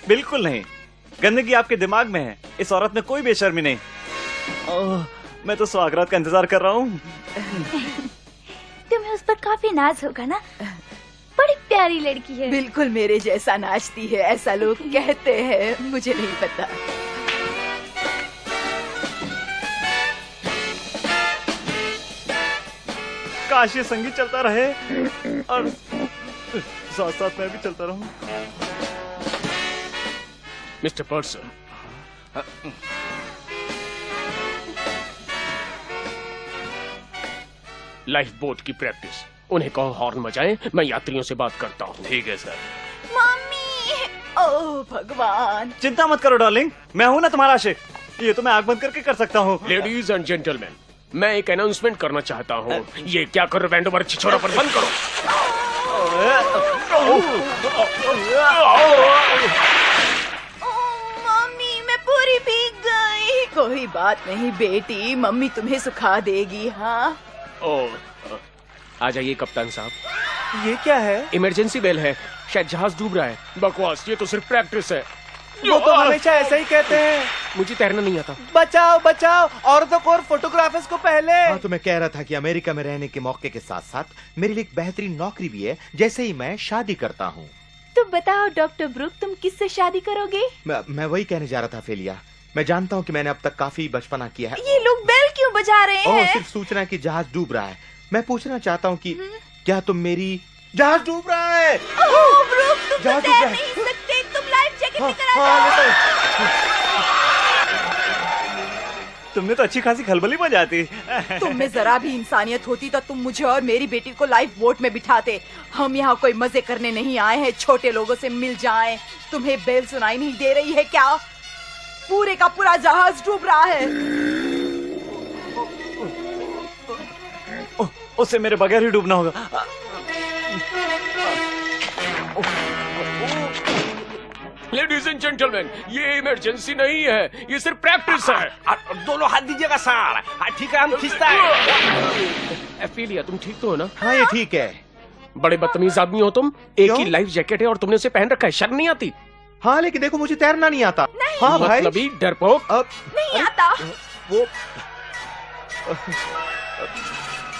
बिल्कुल नहीं, गंदगी आपके दिमाग में है। इस औरत में कोई बेशर्मी नहीं। मैं तो स्वागत का इंतजार कर रहा हूँ। तुम्हें उस पर काफी नाज होगा ना। बड़ी प्यारी लड़की है। बिल्कुल मेरे जैसा नाचती है, ऐसा लोग कहते हैं। मुझे नहीं पता। काश ये संगीत चलता रहे और साथ साथ मैं भी चलता रहूं। मिस्टर पर्सन, लाइफ बोट की प्रैक्टिस। उन्हें कहो हॉर्न बजाएं, मैं यात्रियों से बात करता हूँ। ठीक है सर। मम्मी, ओह भगवान। चिंता मत करो डार्लिंग, मैं हूँ ना तुम्हारा आशिक। ये तो मैं आंख बंद करके कर सकता हूँ। लेडीज एंड जेंटलमैन, मैं एक अनाउंसमेंट करना चाहता हूँ। ये क्या कर रहे हो? छिछोरा पर बंद करो। मम्मी मैं पूरी भीग गई। कोई बात नहीं बेटी, मम्मी तुम्हें सुखा देगी। हाँ ओ, आ जाइए कप्तान साहब। ये क्या है? इमरजेंसी बेल है, शायद जहाज डूब रहा है। बकवास, ये तो सिर्फ प्रैक्टिस है। वो तो हमेशा ऐसा ही कहते हैं। मुझे तैरना नहीं आता। बचाओ बचाओ, औरतों को और फोटोग्राफर्स को पहले। हाँ, तो मैं कह रहा था कि अमेरिका में रहने के मौके के साथ साथ मेरे लिए एक बेहतरीन नौकरी भी है, जैसे ही मैं शादी करता हूँ। तो बताओ डॉक्टर ब्रुक, तुम किससे शादी करोगे? मैं वही कहने जा रहा था फेलिया। मैं जानता हूँ कि मैंने अब तक काफी बचपना किया है। ये लोग बेल क्यों बजा रहे ओह, हैं? सिर्फ सूचना कि जहाज डूब रहा है। मैं पूछना चाहता हूँ कि क्या तुम मेरी जहाज डूब रहा है? ओह, ब्रुक, तुम तो जहाज डूब तैर रहा है। नहीं सकते। तुम लाइफ जैकेट हाँ, लेकर आ हाँ, जाओ। तुमने तो अच्छी खासी खलबली मचा दी। तुम में जरा भी इंसानियत होती तो तुम मुझे और मेरी बेटी को लाइफ बोट में बिठाते। हम यहाँ कोई मजे करने नहीं आए हैं, छोटे लोगों से मिल जाएं। तुम्हें बेल सुनाई नहीं दे रही है क्या? पूरे का पूरा जहाज डूब रहा है। उसे मेरे बगैर ही डूबना होगा। लेडीज एंड जेंटलमैन, ये इमरजेंसी नहीं है, ये सिर्फ प्रैक्टिस है। दोनों हाथ दीजिएगा सर। ठीक है, हम खींचता है। एफिलिया, तुम ठीक तो हो ना? हाँ, ये ठीक है। बड़े बदतमीज आदमी हो तुम। एक क्यों? ही लाइफ जैकेट है और तुमने उसे पहन रखा है, शर्म नहीं आती? हाँ, लेकिन देखो मुझे तैरना नहीं आता। हाँ भाई, मतलबी डरपोक। नहीं आता। वो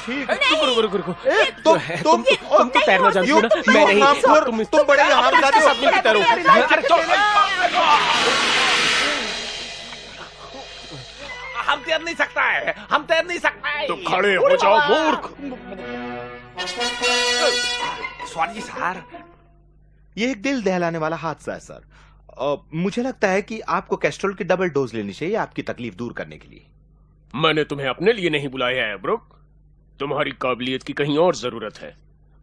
ठीक है, रुको रुको रुको। तुमको तैरना जानती हो ना? मैं नहीं। तुम बड़े हरामजादे साथ मिलकर तैरो। अरे चलो। हम तैर नहीं सकता है, हम तैर नहीं सकता है। तो खड़े हो जाओ मूर्ख। Sorry sir. ये एक दिल दहलाने वाला हादसा है सर। मुझे लगता है कि आपको कैस्ट्रोल की डबल डोज लेनी चाहिए आपकी तकलीफ दूर करने के लिए। मैंने तुम्हें अपने लिए नहीं बुलाया है ब्रुक। तुम्हारी काबिलियत की कहीं और जरूरत है।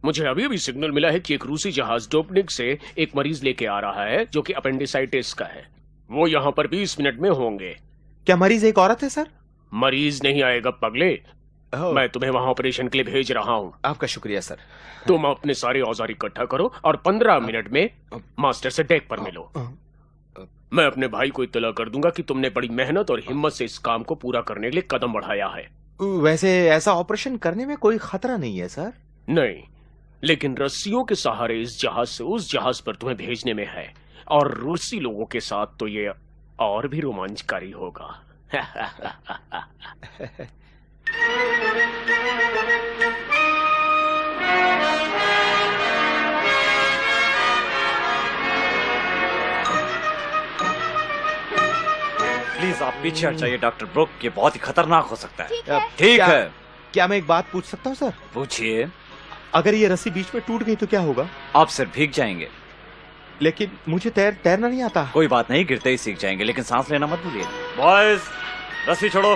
मुझे अभी भी सिग्नल मिला है कि एक रूसी जहाज डोपनिक से एक मरीज लेके आ रहा है जो कि अपेंडिसाइटिस का है। वो यहाँ पर 20 मिनट में होंगे। क्या मरीज एक औरत है सर? मरीज नहीं आएगा पगले। मैं तुम्हें वहां ऑपरेशन के लिए भेज रहा हूँ। आपका शुक्रिया सर। तुम अपने सारे औजार इकट्ठा करो और 15 मिनट में मास्टर से डेक पर मिलो। मैं अपने भाई को इत्तला कर दूंगा कि तुमने बड़ी मेहनत और हिम्मत से इस काम को पूरा करने के लिए कदम बढ़ाया है। वैसे ऐसा ऑपरेशन करने में कोई खतरा नहीं है सर। नहीं, लेकिन रस्सियों के सहारे इस जहाज से उस जहाज पर तुम्हें भेजने में है, और रूसी लोगों के साथ तो ये और भी रोमांचकारी होगा। प्लीज आप पीछे हट जाइए डॉक्टर ब्रुक, ये बहुत ही खतरनाक हो सकता है। ठीक क्या- है, क्या मैं एक बात पूछ सकता हूँ सर? पूछिए। अगर ये रस्सी बीच में टूट गई तो क्या होगा? आप सिर्फ भीग जाएंगे। लेकिन मुझे तैरना नहीं आता। कोई बात नहीं, गिरते ही सीख जाएंगे, लेकिन सांस लेना मत भूलिए। बॉयज, रस्सी छोड़ो।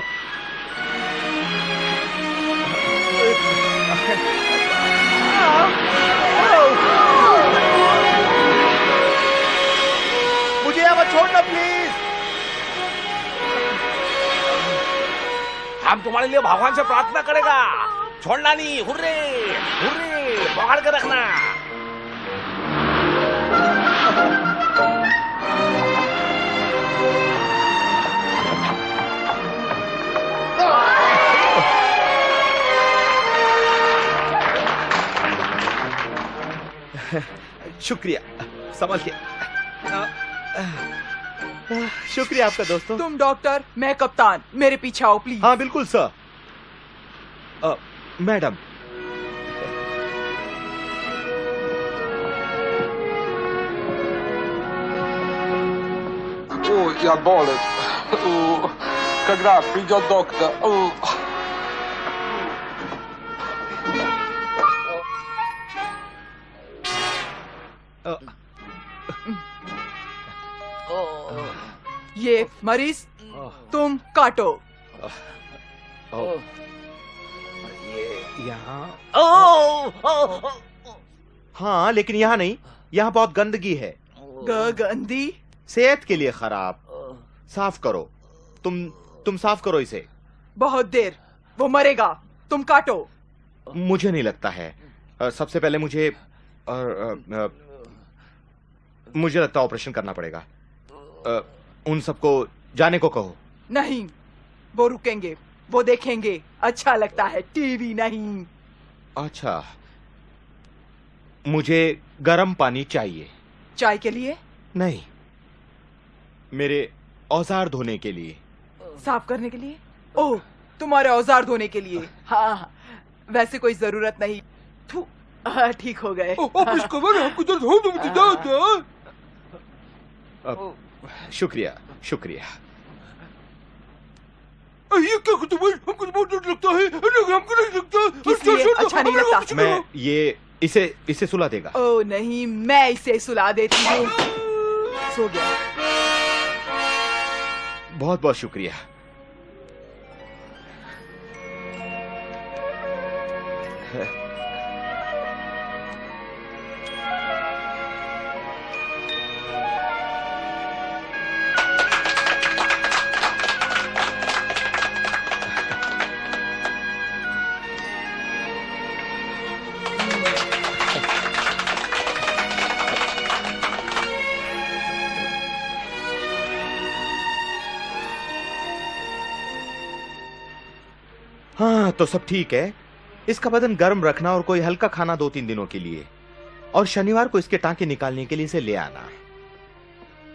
मुझे अब छोड़ना प्लीज। हम तुम्हारे लिए भगवान से प्रार्थना करेगा। छोड़ना नहीं। हुर्रे हुर्रे, पकड़ के रखना। शुक्रिया, संभल के। शुक्रिया आपका दोस्तों। तुम डॉक्टर, मैं कप्तान। मेरे पीछे आओ प्लीज। हाँ बिल्कुल सर। Madam, Ja bolet. Когда придет доктор? ये मरीज तुम काटो। यहाँ हाँ, लेकिन यहाँ नहीं, यहाँ बहुत गंदगी है। गंदी? सेहत के लिए खराब। साफ करो। तुम साफ करो इसे। बहुत देर, वो मरेगा। तुम काटो। मुझे नहीं लगता है। सबसे पहले मुझे लगता है ऑपरेशन करना पड़ेगा। उन सबको जाने को कहो। नहीं, वो रुकेंगे, वो देखेंगे। अच्छा लगता है, टीवी नहीं। अच्छा, मुझे गर्म पानी चाहिए। चाय के लिए? नहीं, मेरे औजार धोने के लिए। साफ करने के लिए? ओह, तुम्हारे औजार धोने के लिए। हाँ हाँ, वैसे कोई जरूरत नहीं। थू, ठीक हो गए। शुक्रिया शुक्रिया। ये क्या हमको बहुत डर लगता है, हमको नहीं लगता। किस लिए अच्छा नहीं लगता? मैं ये इसे सुला देगा। ओह नहीं, मैं इसे सुला देती हूँ। सो गया। बहुत बहुत शुक्रिया। हाँ, तो सब ठीक है। इसका बदन गर्म रखना और कोई हल्का खाना 2-3 दिनों के लिए, और शनिवार को इसके टांके निकालने के लिए इसे ले आना।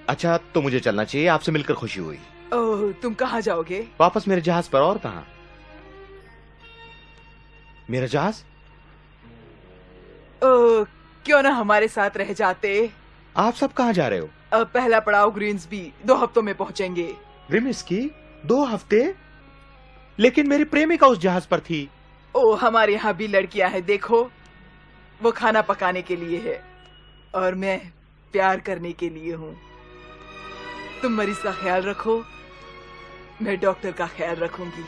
अच्छा, तो मुझे चलना चाहिए। आपसे मिलकर खुशी हुई। ओह, तुम कहाँ जाओगे? वापस मेरे जहाज पर। और कहाँ? मेरा जहाज? ओह, क्यों ना हमारे साथ रह जाते। आप सब कहाँ जा रहे हो? पहला पड़ाव ग्रीन्सबी, 2 हफ्तों में पहुंचेंगे। रिमिस्की? 2 हफ्ते? लेकिन मेरी प्रेमिका उस जहाज पर थी। ओह, हमारे यहाँ भी लड़कियां हैं, देखो। वो खाना पकाने के लिए है और मैं प्यार करने के लिए हूँ। तुम मरीज का ख्याल रखो, मैं डॉक्टर का ख्याल रखूंगी।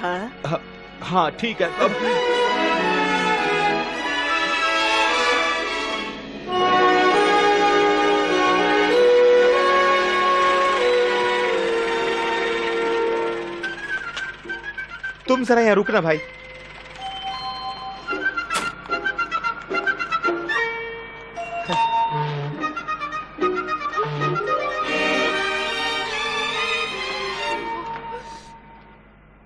हाँ हाँ ठीक है। तुम जरा यहाँ रुकना भाई।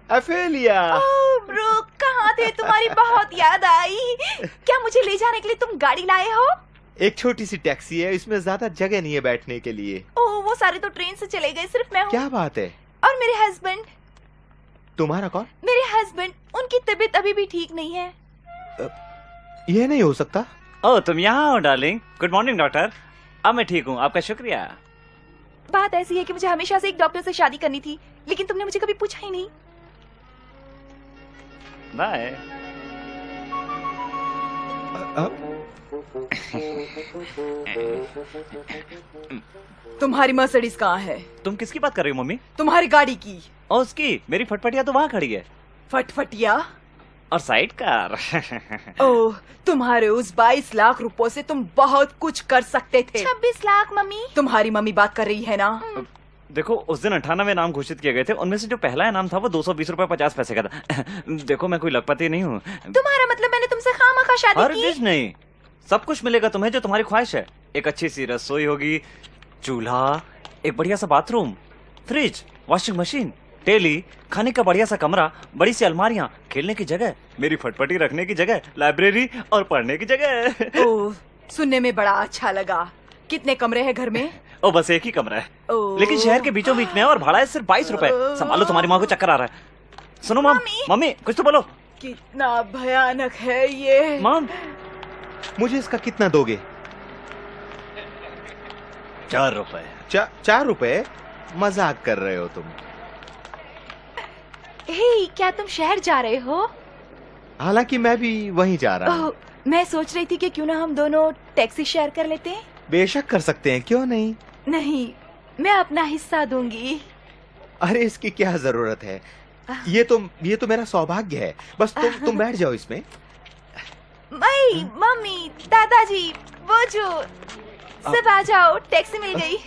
अफेलिया। ओह ब्रूक, कहाँ थे? तुम्हारी बहुत याद आई। क्या मुझे ले जाने के लिए तुम गाड़ी लाए हो? एक छोटी सी टैक्सी है, इसमें ज्यादा जगह नहीं है बैठने के लिए। ओह, वो सारे तो ट्रेन से चले गए, सिर्फ मैं हूँ। क्या बात है? और मेरे हस्बैंड। तुम्हारा कौन? मेरे हस्बैंड, उनकी तबीयत अभी भी ठीक नहीं है। ये नहीं हो सकता। ओह, तुम यहाँ हो डार्लिंग। Good morning doctor. अब मैं ठीक हूँ, आपका शुक्रिया। बात ऐसी है कि मुझे हमेशा से एक डॉक्टर से शादी करनी थी, लेकिन तुमने मुझे कभी पूछा ही नहीं। बाय। तुम्हारी मर्सिडीज कहाँ है? तुम किसकी बात कर रही हो मम्मी? तुम्हारी गाड़ी की। और उसकी? मेरी फटफटिया तो वहाँ खड़ी है। फटफटिया? और साइड कार। ओह, तुम्हारे उस 22 लाख रुपयों से तुम बहुत कुछ कर सकते थे। 26 लाख मम्मी। तुम्हारी मम्मी बात कर रही है ना? देखो, उस दिन 98 नाम घोषित किए गए थे, उनमें से जो पहला इनाम था वो 220 रुपए 50 पैसे का था। देखो, मैं कोई लखपति नहीं हूँ। तुम्हारा मतलब मैंने तुमसे खामखा शादी हर की? चीज नहीं, सब कुछ मिलेगा तुम्हें जो तुम्हारी ख्वाहिश है। एक अच्छी सी रसोई होगी, चूल्हा, एक बढ़िया सा bathroom, fridge, washing machine, telly, खाने का बढ़िया सा कमरा, बड़ी सी अलमारियाँ, खेलने की जगह, मेरी फटफटी रखने की जगह, लाइब्रेरी और पढ़ने की जगह। ओह, सुनने में बड़ा अच्छा लगा। कितने कमरे हैं घर में? ओ, बस एक ही कमरा है, ओह। लेकिन शहर के बीचों बीच में है और भाड़ा है सिर्फ 22 रुपए। संभालो, तुम्हारी माँ को चक्कर आ रहा है। सुनो मम, मम्मी कुछ तो बोलो। कितना भयानक है ये। मम, मुझे इसका कितना दोगे? 4 रुपए। 4 रुपए? मजाक कर रहे हो तुम। हे, क्या तुम शहर जा रहे हो? हालांकि मैं भी वहीं जा रहा हूँ। ओह, मैं सोच रही थी कि क्यों ना हम दोनों टैक्सी शेयर कर लेते हैं। बेशक कर सकते हैं, क्यों नहीं? नहीं, मैं अपना हिस्सा दूंगी। अरे इसकी क्या जरूरत है? ये तो मेरा सौभाग्य है। बस तुम बैठ जाओ इसमें। मई, मम्मी, दादाजी, वो जो सब आ जाओ, टैक्सी मिल गई।